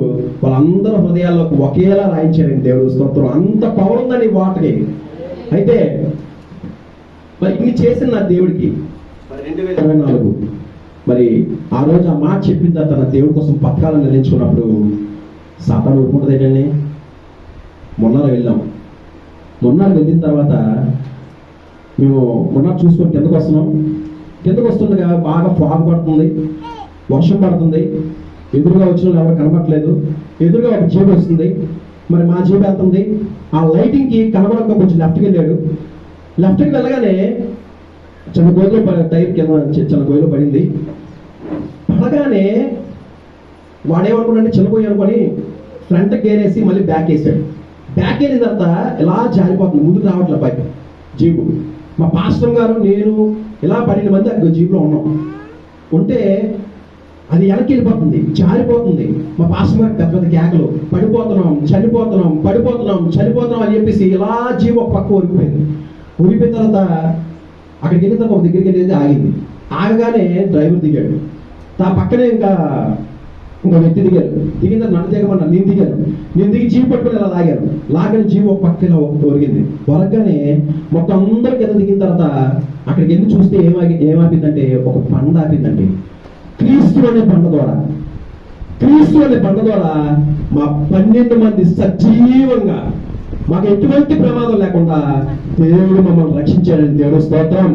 వాళ్ళందరూ హృదయాల్లోకి ఒకేలా రాయించారండి. దేవుడు స్తోత్రం. అంత పవర్ ఉందని వాటికి. అయితే మరి ఇన్ని చేసిన నా దేవుడికి 2024 మరి ఆ రోజు ఆ మాట చెప్పిన తర్వాత నా దేవుడి కోసం పథకాలను నిర్ణయించుకున్నప్పుడు సాతాను ఊరుకుంటుంది ఏంటండి. మొన్నార్ వెళ్ళాం. మొన్నార్ వెళ్ళిన తర్వాత మేము మొన్నార్ చూసుకొని కిందకు వస్తుండగా బాగా ఫాగ్ పడుతుంది, వర్షం పడుతుంది. ఎదురుగా వచ్చిన వాళ్ళు ఎవరు కనబడట్లేదు. ఎదురుగా ఒక జీప్ వస్తుంది. మరి మా జీప్ వెళ్తుంది. ఆ లైటింగ్కి కనబడక కొంచెం లెఫ్ట్కి వెళ్ళాడు. లెఫ్ట్కి వెళ్ళగానే చిన్న గోయిలో టైర్ కింద చిన్న గోయిలో పడింది. పడగానే వాడేమనుకున్నాడంటే చిన్న గోయి అనుకొని ఫ్రంట్ గేర్ వేసి మళ్ళీ బ్యాక్ వేసాడు. బ్యాక్ వెళ్ళిన తర్వాత ఇలా జారిపోతుంది, ముందుకు రావట్లేదు బైక్ జీపు. మా పాస్టర్ గారు నేను ఇలా 12 మంది అక్కడ జీపులో ఉన్నాం. ఉంటే అది వెనక్కి వెళ్ళిపోతుంది, జారిపోతుంది. మా పాస్టర్ గారు పెద్ద పెద్ద కేకలు, చనిపోతున్నాం అని చెప్పేసి ఇలా జీపు ఒక పక్క ఒరిగిపోయింది. ఒరిగిపోయిన తర్వాత అక్కడికి వెళ్ళిన తర్వాత ఒక దగ్గరికి వెళ్ళేది ఆగింది. ఆగగానే డ్రైవర్ దిగాడు. పక్కనే ఇంకో వ్యక్తి దిగారు. దిగిన నన్ను దిగమన్నారు. నేను దిగి జీప్ పట్టుకుని ఇలా లాగాను. జీప్ ఒక పక్క ఇలా ఒరిగింది. ఒరగగానే మొత్తం అందరూ కింద దిగిన తర్వాత అక్కడికి వెళ్ళి చూస్తే ఏమాపిందంటే ఒక బండ ఆపిందండి. క్రీస్తు అనే బండ ద్వారా మా 12 మంది సజీవంగా, మాకు ఎటువంటి ప్రమాదం లేకుండా దేవుడు మమ్మల్ని రక్షించాడని దేవుడు స్తోత్రం.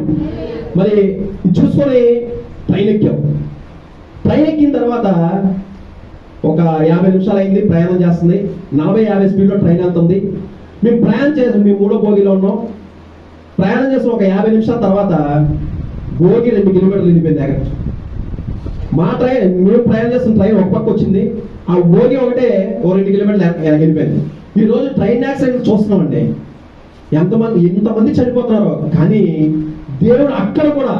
మరి చూసుకొని ట్రైన్ ఎక్కిన తర్వాత ఒక 50 నిమిషాలు అయింది. ప్రయాణం చేస్తుంది. 40-50 స్పీడ్లో ట్రైన్ వెళ్తుంది. మేము ప్రయాణం చేసాం. మేము 3వ బోగిలో ఉన్నాం. ప్రయాణం చేసిన ఒక 50 నిమిషాల తర్వాత బోగి 2 కిలోమీటర్లు వెళ్ళిపోయింది దగ్గర. మేము ప్రయాణం చేస్తున్న ట్రైన్ ఒక పక్క వచ్చింది. ఆ బోగి ఒకటే 2 కిలోమీటర్లు వెళ్ళిపోయింది. ఈ రోజు ట్రైన్ యాక్సిడెంట్ చూస్తున్నామండి. ఎంతమంది చనిపోతున్నారో, కానీ దేవుడు అక్కడ కూడా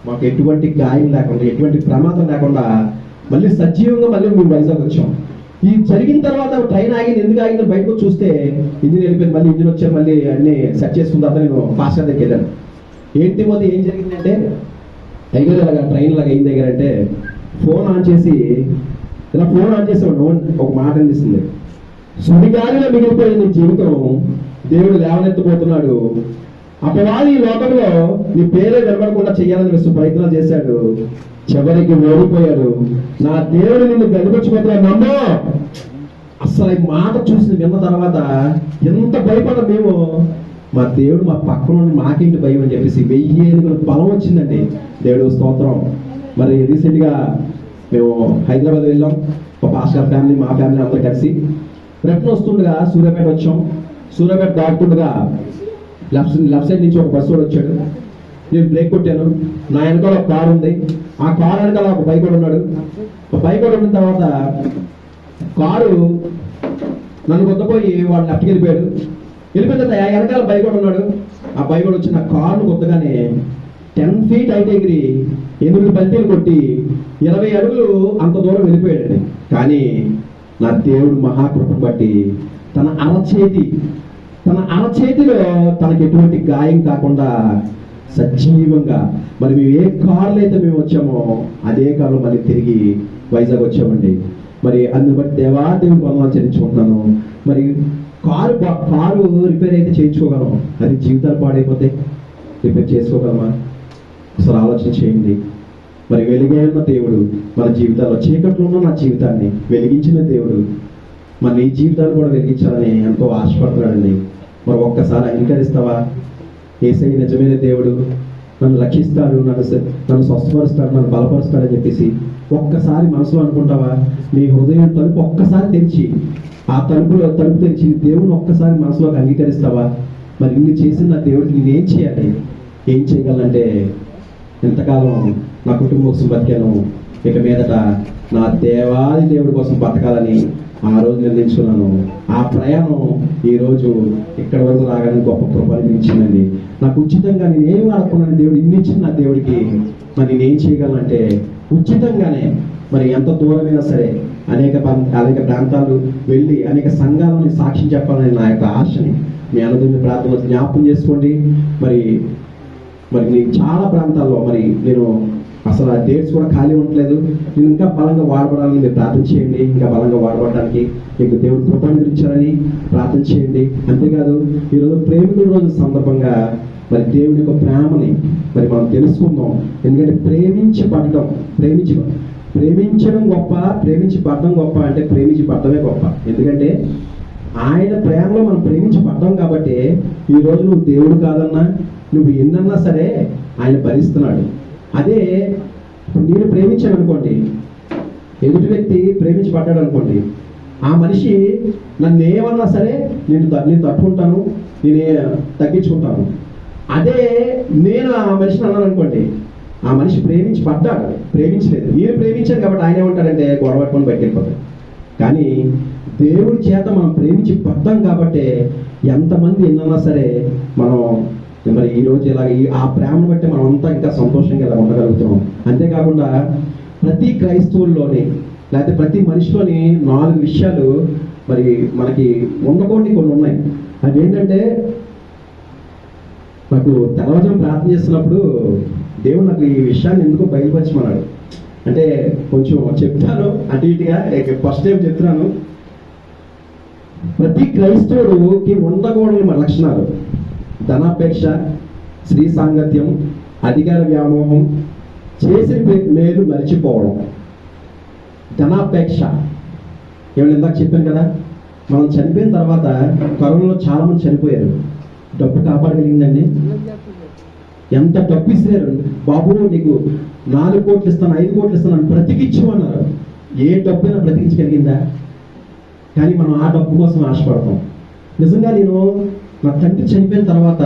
మాకు ఎటువంటి గాయం లేకుండా, ఎటువంటి ప్రమాదం లేకుండా మళ్ళీ సజీవంగా మేము వైజాగ్ వచ్చాం. ఈ జరిగిన తర్వాత ట్రైన్ ఆగింది. ఎందుకు ఆగిందో బయటకు చూస్తే ఇంజిన్ వెళ్ళిపోయింది. మళ్ళీ ఇంజిన్ వచ్చారు. మళ్ళీ అన్ని సెట్ చేసుకున్న తర్వాత నేను ఫాస్ట్గా దగ్గరికి వెళ్ళాను. ఏంటి మొదటి ఏం జరిగిందంటే దగ్గర ఇలాగా ట్రైన్ లాగా అయిన దగ్గర అంటే ఫోన్ ఆన్ చేసి ఒక మాట అనిపిస్తుంది. సుడిగాలిలో మిగిలిపోయిన నీ జీవితం దేవుడు లేవనెత్తబోతున్నాడు. అపవాది ఈ లోకంలో నీ పేరే నిలబడకుండా చేయాలని ప్రయత్నాలు చేశాడు. చివరికి ఓడిపోయాడు. నా దేవుడు నిన్ను గెలిపించబోతున్నాడు నమ్మో. అసలు ఈ మాట చూసి విన్న తర్వాత ఎంత భయపడ్డా మేము. మా దేవుడు మా పక్కన నుండి మాకేంటి భయం అని చెప్పేసి 1000 ఏనుగుల బలం వచ్చిందండి. దేవుడు స్తోత్రం. మరి రీసెంట్గా మేము హైదరాబాద్ వెళ్ళాం. మా పాస్టర్ ఫ్యామిలీ, మా ఫ్యామిలీ అందరూ కలిసి రిటర్న్ వస్తుండగా సూర్యాపేట వచ్చాం. సూర్యాపేట దాటుతుండగా లెఫ్ట్ సైడ్ నుంచి ఒక బస్సు కూడా వచ్చాడు. నేను బ్రేక్ కొట్టాను. నా వెనకాల ఒక కారు ఉంది. ఆ కారు వెనకాల ఒక బైక్ కూడా ఉన్నాడు. బైక్ కూడా ఉన్న తర్వాత కారు నన్ను కొత్తపోయి వాడు లెఫ్ట్కి వెళ్ళిపోయాడు. వెళ్ళిపోయిన తర్వాత వెనకాల బైక్ కూడా ఉన్నాడు. ఆ బైక్ కూడా వచ్చి నా కారును కొత్తగానే 10 feet హైట్ ఎగిరి 8 బంతిలు కొట్టి 20 అడుగులు అంత దూరం వెళ్ళిపోయాడండి. కానీ నా దేవుడు మహాకృపను బట్టి తన అరచేతిలో తనకి ఎటువంటి గాయం కాకుండా సజీవంగా మరి మేము ఏ కారులో అయితే మేము వచ్చామో అదే కారులో మళ్ళీ తిరిగి వైజాగ్ వచ్చామండి. మరి అందుని బట్టి దేవాదేవి వందనాలు చెల్లించుకుంటున్నాను. మరి కారు రిపేర్ అయితే చేయించుకోగలం, అది జీవితాలు పాడైపోతే రిపేర్ చేసుకోగలమా? అసలు ఆలోచన చేయండి. మరి వెలుగైన దేవుడు మన జీవితాల్లో, చీకట్లో ఉన్న నా జీవితాన్ని వెలిగించిన దేవుడు మన ఈ జీవితాన్ని కూడా వెలిగించాలని ఎంతో ఆశపడుతున్నాడండి. మరి ఒక్కసారి అంగీకరిస్తావా? యేసయ్య నిజమైన దేవుడు, నన్ను రక్షిస్తాడు, నన్ను స్వస్థపరుస్తాడు, నన్ను బలపరుస్తాడని చెప్పేసి ఒక్కసారి మనసులో అనుకుంటావా? నీ హృదయం తలుపు ఒక్కసారి తెరిచి, ఆ తలుపు తెరిచి దేవుని ఒక్కసారి మనసులోకి అంగీకరిస్తావా? మరి ఇన్ని చేసిన నా దేవుడికి నేనేం చేయాలి? ఏం చేయగలంటే, ఎంతకాలం నా కుటుంబం కోసం బతికాను, ఇక మీదట నా దేవాది దేవుడి కోసం బతకాలని ఆ రోజు నిర్ణయించుకున్నాను. ఆ ప్రయాణం ఈరోజు ఇక్కడ వరకు రాగానే గొప్ప కృప అనిపించిందండి. నాకు ఉచితంగా నేనేం ఆడుకున్నాను, దేవుడు ఇన్ని ఇచ్చిన నా దేవుడికి మరి నేనేం చేయగలనంటే ఉచితంగానే మరి ఎంత దూరమైనా సరే అనేక ప్రాంతాలు వెళ్ళి అనేక సంఘాలను సాక్ష్యం చెప్పాలని నా యొక్క ఆశని మీ అందరినీ ప్రార్థనలో జ్ఞాపకం చేసుకోండి. మరి నేను చాలా ప్రాంతాల్లో నేను అసలు ఆ డేట్స్ కూడా ఖాళీ ఉండట్లేదు. నేను ఇంకా బలంగా వాడబడాలని మీరు ప్రార్థన చేయండి. ఇంకా బలంగా వాడబడడానికి మీకు దేవుడు కృపనిచ్చారని ప్రార్థన చేయండి. అంతేకాదు ఈరోజు ప్రేమికుల రోజు సందర్భంగా మరి దేవుడి యొక్క ప్రేమని మరి మనం తెలుసుకుందాం. ఎందుకంటే ప్రేమించడం గొప్ప, ప్రేమించి పడడం గొప్ప అంటే ప్రేమించి పడడమే గొప్ప. ఎందుకంటే ఆయన ప్రేమలో మనం ప్రేమించబడ్డాం కాబట్టి ఈరోజు నువ్వు దేవుడు కాదన్నా, నువ్వు ఎన్నన్నా సరే ఆయన భరిస్తున్నాడు. అదే నేను ప్రేమించాను అనుకోండి, ఎదుటి వ్యక్తి ప్రేమించబడ్డాడు అనుకోండి, ఆ మనిషి నన్ను ఏమన్నా సరే నేను తట్టుకుంటాను, నేను తగ్గించుకుంటాను. అదే నేను ఆ మనిషిని అన్నాను అనుకోండి, ఆ మనిషి ప్రేమించబడ్డాడు, ప్రేమించలేదు. నేను ప్రేమించాను కాబట్టి ఆయన ఏమంటాడంటే గొడవ పట్టుకొని బయటకు వెళ్ళిపోతాడు. కానీ దేవుడి చేత మనం ప్రేమించి పడ్డాం కాబట్టి ఎంతమంది ఎన్నన్నా సరే మనం మరి ఈరోజు ఇలా ఆ ప్రేమను బట్టి మనం అంతా ఇంకా సంతోషంగా ఇలా ఉండగలుగుతున్నాం. అంతేకాకుండా ప్రతి క్రైస్తవుల్లోని లేకపోతే ప్రతి మనిషిలోని 4 విషయాలు మరి మనకి ఉండకూడని కొన్ని ఉన్నాయి. అవి ఏంటంటే, నాకు తెల్లవారుజామున ప్రార్థన చేస్తున్నప్పుడు దేవుడు నాకు ఈ విషయాన్ని ఎందుకో బయలుపరచమన్నాడు. అంటే కొంచెం చెప్తాను అటు ఇటుగా, ఫస్ట్ టైం చెప్తున్నాను. ప్రతి క్రైస్తవుడికి ఉండకూడని లక్షణాలు: ధనాపేక్ష, స్త్రీ సాంగత్యం, అధికార వ్యామోహం, చేసిన మేలు మరిచిపోవడం. ధనాపేక్ష ఏమైనా ఇందాక చెప్పాను కదా, మనం చనిపోయిన తర్వాత కరోనాలో చాలా మంది చనిపోయారు. డబ్బు కాపాడగలిగిందండి? ఎంత డబ్బు ఇస్తారు, బాబు నీకు 4 కోట్లు ఇస్తాను, 5 కోట్లు ఇస్తాను అని బ్రతికించమన్నారు. ఏ డబ్బు అయినా బ్రతికించగలిగిందా? కానీ మనం ఆ డబ్బు కోసం ఆశపడతాం. నిజంగా నేను నా తండ్రి చనిపోయిన తర్వాత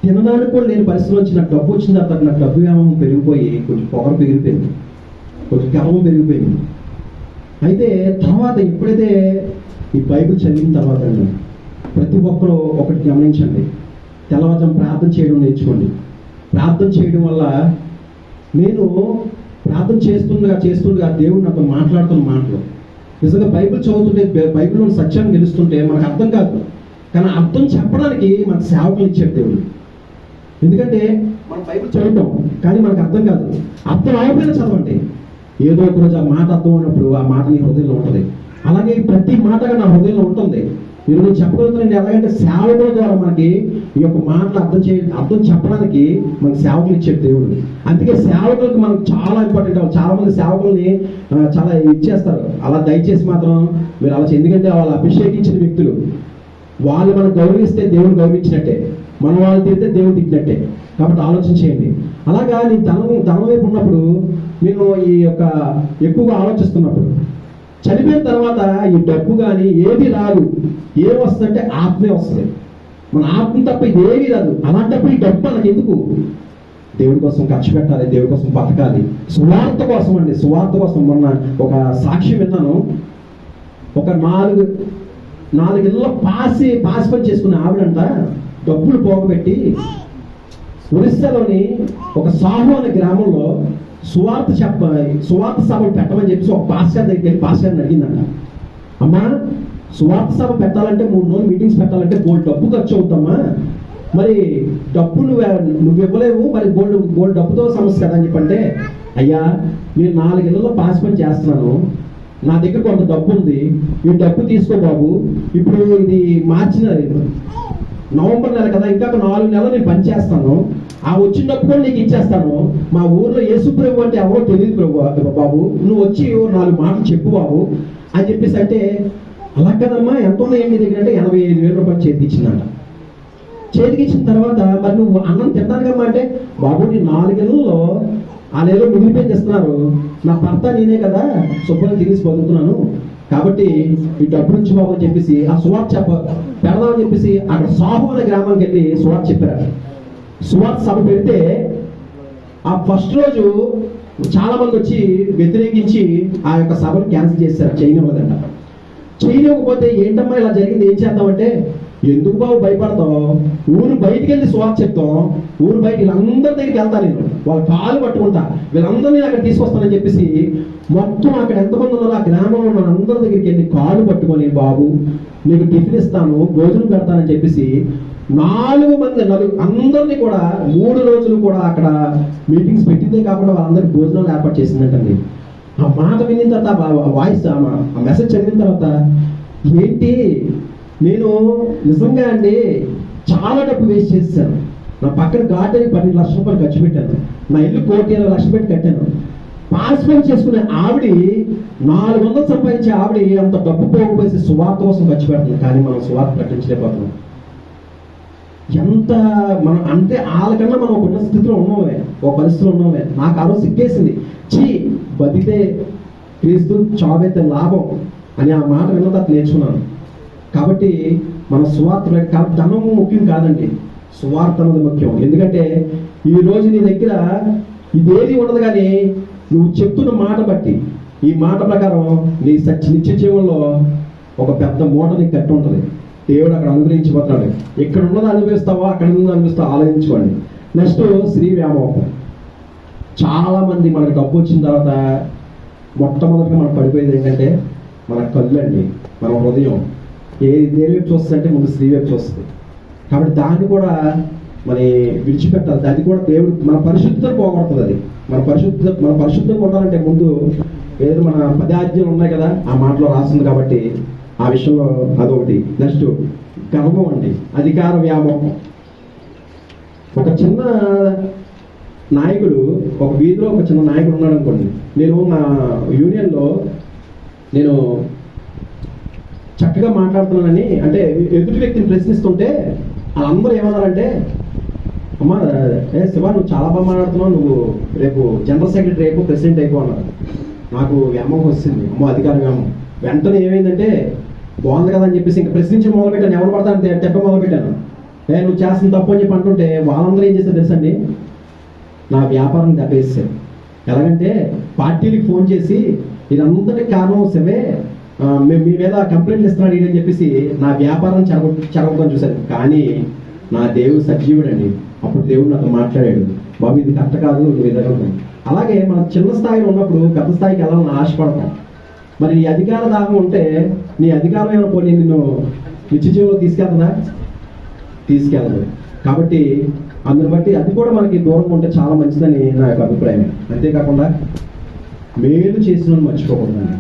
తినడానికి కూడా లేని పరిస్థితులు వచ్చి నాకు డబ్బు వచ్చిన తర్వాత నాకు డబ్బు వ్యామోహం పెరిగిపోయి కొంచెం పొగరు పెరిగిపోయింది, కొంచెం గర్వం పెరిగిపోయింది. అయితే తర్వాత ఎప్పుడైతే ఈ బైబిల్ చదివిన తర్వాత ప్రతి ఒక్కరూ ఒకటి గమనించండి, తెల్లవారుజాము ప్రార్థన చేయడం నేర్చుకోండి. ప్రార్థన చేయడం వల్ల నేను ప్రార్థన చేస్తుండగా దేవుడు నాతో మాట్లాడుతున్న మాటలు నిజంగా బైబిల్ చదువుతుంటే, బైబిల్లోని సత్యాన్ని గెలుస్తుంటే మనకు అర్థం కాదు, కానీ అర్థం చెప్పడానికి మనకు సేవకులు ఇచ్చాడు దేవుడు. ఎందుకంటే మనం బైబిల్ చదువుతాం కానీ మనకు అర్థం కాదు. అర్థం అయిపోయినా చదవండి, ఏదో ఒక రోజు ఆ మాట అర్థం అయినప్పుడు ఆ మాట నీ హృదయంలో ఉంటుంది. అలాగే ప్రతి మాటగా నా హృదయంలో ఉంటుంది. నేను చెప్పగలుగుతానండి. ఎలాగంటే సేవకుల ద్వారా మనకి ఈ యొక్క మాటలు అర్థం చెప్పడానికి మనకి సేవకులు ఇచ్చాడు దేవుడు. అందుకే సేవకులకు మనకు చాలా ఇంపార్టెంట్. చాలా మంది సేవకుల్ని చాలా ఇచ్చేస్తారు. అలా దయచేసి మాత్రం మీరు అలా, ఎందుకంటే వాళ్ళు అభిషేకించిన వ్యక్తులు, వాళ్ళు మనం గౌరవిస్తే దేవుడు గౌరవించినట్టే, మనం వాళ్ళు తిరిగితే దేవుడు తిట్టినట్టే. కాబట్టి ఆలోచన చేయండి. అలాగా నేను ధనం వైపు ఉన్నప్పుడు, నేను ఈ యొక్క ఎక్కువగా ఆలోచిస్తున్నప్పుడు, చనిపోయిన తర్వాత ఈ డబ్బు కానీ ఏది రాదు. ఏం వస్తుందంటే ఆత్మే వస్తుంది. మన ఆత్మ తప్ప ఇది ఏది రాదు. అలాంటప్పుడు ఈ డబ్బు మనకి ఎందుకు? దేవుడి కోసం ఖర్చు పెట్టాలి, దేవుడి కోసం బతకాలి, సువార్త కోసం అండి, సువార్త కోసం. మొన్న ఒక సాక్ష్యం విన్నాను. ఒక 4 ఇళ్ళ పాసి పని చేసుకునే ఆవిడంట డబ్బులు పోగబెట్టి ఒరిస్సాలోని ఒక సాహు అనే గ్రామంలో సువార్త సభలు పెట్టమని చెప్పేసి ఒక పాస్టర్ దగ్గరికి వెళ్ళి పాస్టర్ని అడిగిందంట. అమ్మా, సువార్త సభ పెట్టాలంటే 3 రోజులు మీటింగ్స్ పెట్టాలంటే గోల్డ్ డబ్బు ఖర్చు అవుతామ్మా, మరి డబ్బు నువ్వు ఇవ్వలేవు, మరి గోల్డ్ డబ్బుతో సమస్య కదా అని చెప్పంటే, అయ్యా నేను 4 ఇళ్లలో పని చేస్తున్నాను, నా దగ్గర కొంత డబ్బు ఉంది, ఈ డబ్బు తీసుకో బాబు, ఇప్పుడు ఇది మార్చిన నవంబర్ నెల కదా, ఇంకా 4 నెలలు నేను పని చేస్తాను, ఆ వచ్చిన డబ్బు కూడా నీకు ఇచ్చేస్తాను. మా ఊర్లో యేసు ప్రభు అంటే ఎవరో తెలియదు బాబు, నువ్వు వచ్చి 4 మాటలు చెప్పు బాబు అని చెప్పేసి అంటే, అలా కదమ్మా ఎంత ఉన్నాయి నీ దగ్గర అంటే 85,000 రూపాయలు చేతికిచ్చిందంట. చేతికిచ్చిన తర్వాత మరి నువ్వు అన్నం తింటానుకమ్మా అంటే, బాబు నేను 4 నెలల్లో ఆ నెలలో మిగిలిపోయి ఇస్తున్నారు, నా భర్త నేనే కదా శుభ్రం తిరిగి బతుకుతున్నాను, కాబట్టి ఈ డబ్బు నుంచి బాబు అని చెప్పేసి ఆ సువార్త పెడదామని చెప్పేసి అక్కడ సాహు అనే గ్రామానికి వెళ్ళి సువార్త చెప్పారు. సువార్త సభ పెడితే ఆ ఫస్ట్ రోజు చాలా మంది వచ్చి వ్యతిరేకించి ఆ యొక్క సభను క్యాన్సిల్ చేశారు, చేయనివ్వదంట. చేయలేకపోతే ఏంటమ్మా ఇలా జరిగింది, ఏం చేద్దామంటే, ఎందుకు బాబు భయపడతావు, ఊరు బయటికి వెళ్ళి సువార్త చెప్తాం, ఊరు బయట వీళ్ళందరి దగ్గరికి వెళ్తా, నేను వాళ్ళ కాలు పట్టుకుంటా, వీళ్ళందరినీ అక్కడ తీసుకొస్తానని చెప్పేసి మొత్తం అక్కడ ఎంతమంది ఉన్నారో ఆ గ్రామంలో ఉన్న అందరి దగ్గరికి వెళ్ళి కాలు పట్టుకొని, బాబు నీకు టిఫిన్ ఇస్తాను, భోజనం పెడతానని చెప్పేసి 4 మంది అందరినీ కూడా 3 రోజులు కూడా అక్కడ మీటింగ్స్ పెట్టిందే కాకుండా వాళ్ళందరికీ భోజనాలు ఏర్పాటు చేసిందంటండి. ఆ మాట విన్న తర్వాత వాయిస్ ఆ మెసేజ్ చదివిన తర్వాత ఏంటి, నేను నిజంగా అండి చాలా డబ్బు వేస్ట్ చేశాను. నా పక్కన గార్డెన్కి 12 లక్షల రూపాయలు ఖర్చు పెట్టాను, నా ఇల్లు 1,20,00,000 పెట్టి కట్టాను, పాస్ పని చేసుకునే ఆవిడ 400 సంపాదించే ఆవిడ అంత డబ్బు పోకపోతే సువార్త కోసం ఖర్చు పెడుతుంది. కానీ మనం సువార్త ప్రకటించలేకపోతున్నాం. ఎంత మనం అంటే వాళ్ళకన్నా మనం ఒక ఉన్న స్థితిలో ఉన్నామే, ఒక పరిస్థితిలో ఉన్నామే. నాకు ఆ రోజు సిగ్గేసింది. బతికితే క్రీస్తు, చావైతే లాభం అని ఆ మాట విన్న తర్వాత నేర్చుకున్నాను. కాబట్టి మన సువార్త ధనం ముఖ్యం కాదండి, సువార్త అన్నది ముఖ్యం. ఎందుకంటే ఈ రోజు నీ దగ్గర ఇదేది ఉండదు, కానీ నువ్వు చెప్తున్న మాట బట్టి, ఈ మాట ప్రకారం నీ నిత్య జీవంలో ఒక పెద్ద మూట నీకు కట్టి ఉంటుంది. దేవుడు అక్కడ అనుగ్రహించిపోతాడు. ఇక్కడ ఉన్నది అనుభవిస్తావా, అక్కడ ఉన్నది అనుభవిస్తావా ఆలోచించుకోండి. నెక్స్ట్ స్త్రీ వ్యామోహం. చాలా మంది మనకు డబ్బు వచ్చిన తర్వాత మొట్టమొదటిగా మనకు పడిపోయేది ఏంటంటే మన కళ్ళు అండి, మన హృదయం దేని వైపు చూస్తుంది అంటే ముందు స్త్రీ వైపు చూస్తుంది. కాబట్టి దాన్ని కూడా మరి విడిచిపెట్టాలి. అది కూడా దేవుడు మన పరిశుద్ధతను పోగొడుతుంది. అది మన పరిశుద్ధంగా ఉండాలంటే ముందు ఏదో మన 10 ఆజ్ఞలు ఉన్నాయి కదా, ఆ మాటలో రాస్తుంది. కాబట్టి ఆ విషయంలో అదొకటి. నెక్స్ట్ గర్వం అండి, అధికార వ్యామోహం. ఒక చిన్న నాయకుడు, ఒక వీధిలో ఒక చిన్న నాయకుడు ఉన్నాడు అనుకోండి. నేను నా యూనియన్లో నేను చక్కగా మాట్లాడుతున్నానని అంటే ఎదుటి వ్యక్తిని ప్రశ్నిస్తుంటే వాళ్ళందరూ ఏమన్నారంటే, అమ్మా శివ నువ్వు చాలా బాగా మాట్లాడుతున్నావు, నువ్వు రేపు జనరల్ సెక్రటరీ అయిపో, ప్రెసిడెంట్ అయిపో అన్నారు. నాకు వ్యామోహం వచ్చింది, అమ్మో అధికార వ్యామోహం. వెంటనే ఏమైందంటే బాగుంది కదా అని చెప్పేసి ఇంకా ప్రశ్నించి మొదలుపెట్టాను. ఎవరు పడతా అంటే చెప్ప మొదలుపెట్టాను. నువ్వు చేస్తున్న తప్పు అని చెప్పి అంటుంటే వాళ్ళందరూ ఏం చేస్తారు తెలుసండి, నా వ్యాపారం దెబ్బేస్తారు. ఎలాగంటే పార్టీలకు ఫోన్ చేసి ఇదంతటి కారణం శివే, మీ మీద కంప్లైంట్లు ఇస్తున్నాడు అని చెప్పేసి నా వ్యాపారం చెరగొట్టని చూశారు. కానీ నా దేవుడు సజీవుడు అండి. అప్పుడు దేవుడు నాతో మాట్లాడాడు, బాబు ఇది కరెక్ట్ కాదు, నువ్వు ఎదగలుగుతాను. అలాగే మనం చిన్న స్థాయిలో ఉన్నప్పుడు పెద్ద స్థాయికి వెళ్ళాలని ఆశపడతాం. మరి నీ అధికార దాహం ఉంటే నీ అధికారం ఏమైనా పోనీ నిన్ను నిత్య జీవంలో తీసుకెళ్ళదు. కాబట్టి అందుని బట్టి అది కూడా మనకి దూరంగా ఉంటే చాలా మంచిదని నా యొక్క అభిప్రాయం. అంతేకాకుండా మేలు చేసిన మర్చిపోకూడదండి.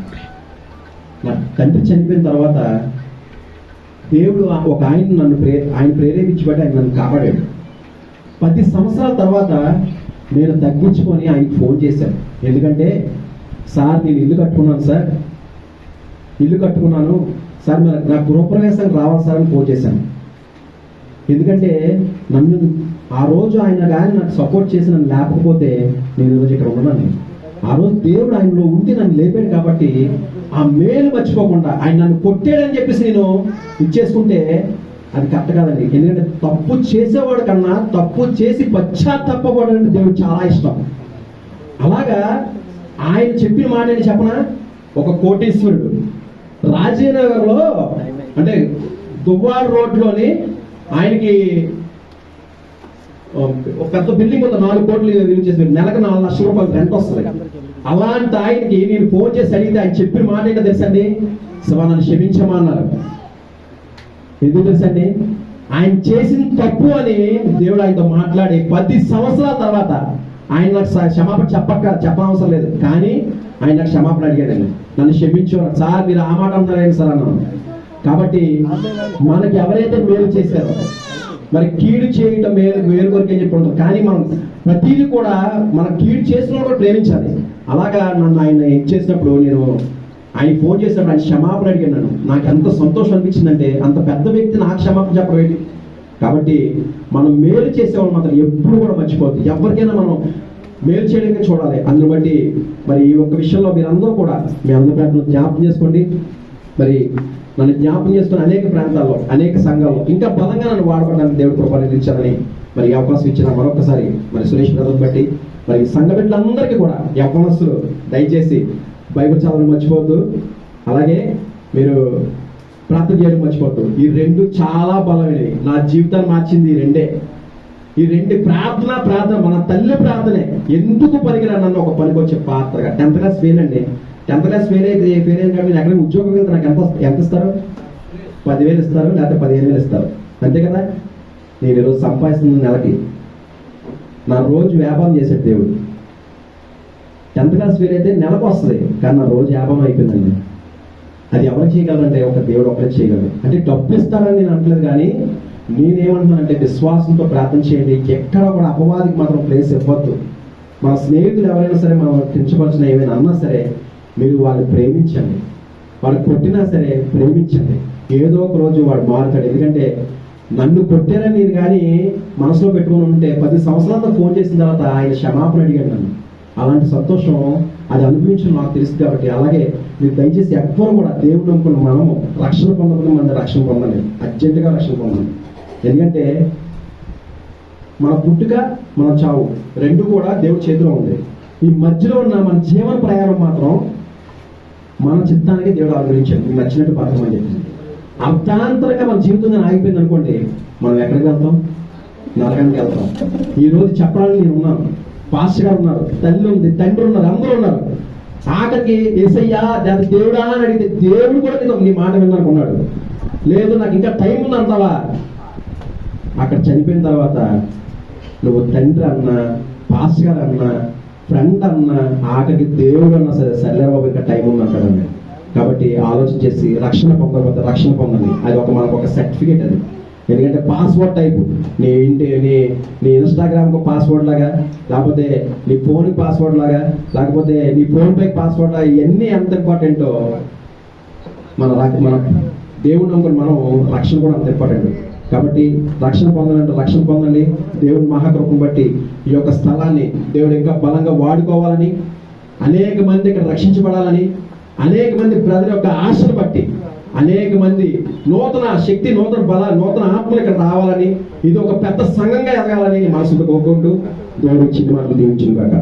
నా తండ్రి చనిపోయిన తర్వాత దేవుడు ఒక ఆయన ప్రేరేపించి బట్టి ఆయన నన్ను కాపాడాడు. 10 సంవత్సరాల తర్వాత నేను తగ్గించుకొని ఆయనకి ఫోన్ చేశాను. ఎందుకంటే సార్ నేను ఇల్లు కట్టుకున్నాను సార్ మరి నా గృహప్రవేశానికి రావాలి సార్ అని ఫోన్ చేశాను. ఎందుకంటే నన్ను ఆ రోజు ఆయన కానీ నాకు సపోర్ట్ చేసి నన్ను లేకపోతే నేను ఈరోజు ఇక్కడ ఉన్నాను. ఆ రోజు దేవుడు ఆయనలో ఉండి నన్ను లేపాడు. కాబట్టి ఆ మేలు మర్చిపోకుండా ఆయన నన్ను కొట్టాడని చెప్పేసి నేను ఇచ్చేసుకుంటే అది కరెక్ట్ కాదండి. ఎందుకంటే తప్పు చేసేవాడు కన్నా తప్పు చేసి పశ్చాత్తాపపడడం అంటే దేవుడు చాలా ఇష్టం. అలాగా ఆయన చెప్పిన మాట ఏంటి చెప్పనా, ఒక కోటీశ్వరుడు రాజీనగర్లో అంటే దువ్వాడ రోడ్లోని ఆయనకి ఒక పెద్ద బిల్డింగ్ ఉంది, 4 కోట్లు విలువ చేసి నెలకు 4 లక్షల రూపాయలు రెంట్ వస్తుంది. అలాంటి ఆయనకి నేను ఫోన్ చేసి అడిగితే ఆయన చెప్పిన మాట ఏంటో తెలుసండి, శివ నన్ను క్షమించమా అన్నారు. ఎందుకు తెలుసండి, ఆయన చేసిన తప్పు అని దేవుడు ఆయనతో మాట్లాడి 10 సంవత్సరాల తర్వాత ఆయన నాకు క్షమాపణ చెప్పనవసరం లేదు, కానీ ఆయన నాకు క్షమాపణ అడిగాడండి. నన్ను క్షమించు సార్, మీరు ఆ మాట అంటారేంటి సార్ అన్నాను. కాబట్టి మనకి ఎవరైతే మేలు చేశారో మరి కీడు చేయటం మేలు కొరికే చెప్పి ఉంటుంది. కానీ మనం ప్రతిదీ కూడా మన కీడు చేసిన కూడా ప్రేమించాలి. అలాగా నన్ను ఆయన చేసినప్పుడు నేను ఆయన ఫోన్ చేసినప్పుడు ఆయన క్షమాపణ అడిగాను. నాకు ఎంత సంతోషం అనిపించిందంటే అంత పెద్ద వ్యక్తి నాకు క్షమాపణ చెప్పడం ఏంటి. కాబట్టి మనం మేలు చేసేవాళ్ళు మాత్రం ఎప్పుడు కూడా మర్చిపోద్దు. ఎవరికైనా మనం మేలు చేయడానికి చూడాలి. అందుని బట్టి మరి ఈ ఒక్క విషయంలో మీరందరూ కూడా మీ అందరి ప్రాంతంలో జ్ఞాపకం చేసుకోండి. మరి నన్ను జ్ఞాపకం చేసుకుని అనేక ప్రాంతాల్లో అనేక సంఘాల్లో ఇంకా బలంగా నన్ను వాడబడడానికి దేవుడు కృపను ఇచ్చారని మరి అవకాశం ఇచ్చిన మరొకసారి మరి సురేష్ బ్రదర్ బట్టి మరి సంఘ బిడ్డలందరికీ కూడా యవ్వనస్తులు దయచేసి బైబిల్ చదవడం మర్చిపోవద్దు. అలాగే మీరు ప్రార్థన చేయడం మర్చిపోవద్దు. ఈ 2 చాలా బలమైనవి. నా జీవితాన్ని మార్చింది ఈ రెండు ప్రార్థన మన తల్లి ప్రార్థనే. ఎందుకు పనికిరా నన్ను ఒక పనికి వచ్చే పాత్రగా 10th క్లాస్ ఫెయిల్ అండి. 10th క్లాస్ ఫెయిల్ అయితే కాబట్టి ఎక్కడ ఉద్యోగం వెళ్తే నాకు ఎంత ఇస్తారు? 10,000 ఇస్తారు, లేకపోతే 15,000 ఇస్తారు, అంతే కదా. నేను ఈరోజు సంపాదిస్తున్న నెలకి నా రోజు వ్యాపారం చేసేది దేవుడు. 10th క్లాస్ ఫెయిల్ అయితే నెలకు వస్తుంది, కానీ నా రోజు వ్యాపారం అయిపోయిందండి. అది ఎవరు చేయగలరంటే ఒక దేవుడు ఒకరే చేయగలరు. అంటే డబ్బు ఇస్తారని నేను అనట్లేదు, కానీ నేనేమంటున్నానంటే విశ్వాసంతో ప్రార్థన చేయండి. ఎక్కడ కూడా అపవాదికి మాత్రం ప్లేస్ ఇవ్వద్దు. మన స్నేహితులు ఎవరైనా సరే మనం కించపరిచిన ఏమైనా అన్నా సరే మీరు వాళ్ళని ప్రేమించండి. వాడు కొట్టినా సరే ప్రేమించండి. ఏదో ఒక రోజు వాడు మారుతాడు. ఎందుకంటే నన్ను కొట్టారని నేను కానీ మనసులో పెట్టుకుని ఉంటే 10 సంవత్సరాలతో ఫోన్ చేసిన తర్వాత ఆయన క్షమాపణ అడిగాడు నన్ను. అలాంటి సంతోషం అది అనుభవించడం నాకు తెలుసు. కాబట్టి అలాగే మీరు దయచేసి ఎవ్వరు కూడా దేవుడు నమ్ముకున్న మనము రక్షణ పొందకుండా మన రక్షణ పొందాలి, అర్జెంటుగా రక్షణ పొందాలి. ఎందుకంటే మన పుట్టుక మన చావు రెండు కూడా దేవుడి చేతిలో ఉంది. ఈ మధ్యలో ఉన్న మన జీవన ప్రయాణం మాత్రం మన చిత్తానికి దేవుడు ఆగ్రహించాడు. మీకు నచ్చినట్టు పాత్రం అని చెప్పి అర్థాంతరంగా మన జీవితంగా ఆగిపోయింది అనుకోండి, మనం ఎక్కడికి వెళ్తాం? నరకానికి వెళ్తాం. ఈ రోజు చెప్పడానికి నేను ఉన్నాను, పాస్టర్ గారు ఉన్నారు, తల్లి ఉంది, తండ్రి ఉన్నారు, అందరూ ఉన్నారు. ఆఖరికి యేసయ్యా దేవుడా అని అడిగితే దేవుడు కూడా నీ మాట విన్నానుకున్నాడు. లేదు నాకు ఇంకా టైం ఉంది అంటావా? అక్కడ చనిపోయిన తర్వాత నువ్వు తండ్రి అన్నా, పాస్టర్ గారు అన్నా, ఫ్రెండ్ అన్నా, ఆఖరికి దేవుడు అన్నా సరే సర్లే బాబు ఇంకా టైం ఉంది అంటాడండి. కాబట్టి ఆలోచన చేసి రక్షణ పొందకపోతే రక్షణ పొందండి. అది మనకు ఒక సర్టిఫికేట్ అది. ఎందుకంటే పాస్వర్డ్ టైపు నీ ఇన్స్టాగ్రామ్కి పాస్వర్డ్ లాగా, లేకపోతే నీ ఫోన్కి పాస్వర్డ్ లాగా, లేకపోతే నీ ఫోన్ పైకి పాస్వర్డ్ లాగా, ఇవన్నీ ఎంత ఇంపార్టెంటో మన దేవుడు నమ్ముకుని మనం రక్షణ కూడా అంత ఇంపార్టెంట్. కాబట్టి రక్షణ పొందాలంటే రక్షణ పొందండి. దేవుడి మహాకృపను బట్టి ఈ యొక్క స్థలాన్ని దేవుడు ఇంకా బలంగా వాడుకోవాలని, అనేక మంది ఇక్కడ రక్షించబడాలని, అనేక మంది ప్రజల యొక్క ఆశను బట్టి అనేక మంది నూతన శక్తి, నూతన ఆత్మలు ఇక్కడ రావాలని, ఇది ఒక పెద్ద సంఘంగా ఎదగాలని మనసుతో కోరుకుంటూ దేవుడు చిన్న మాటలు దీవించును గాక.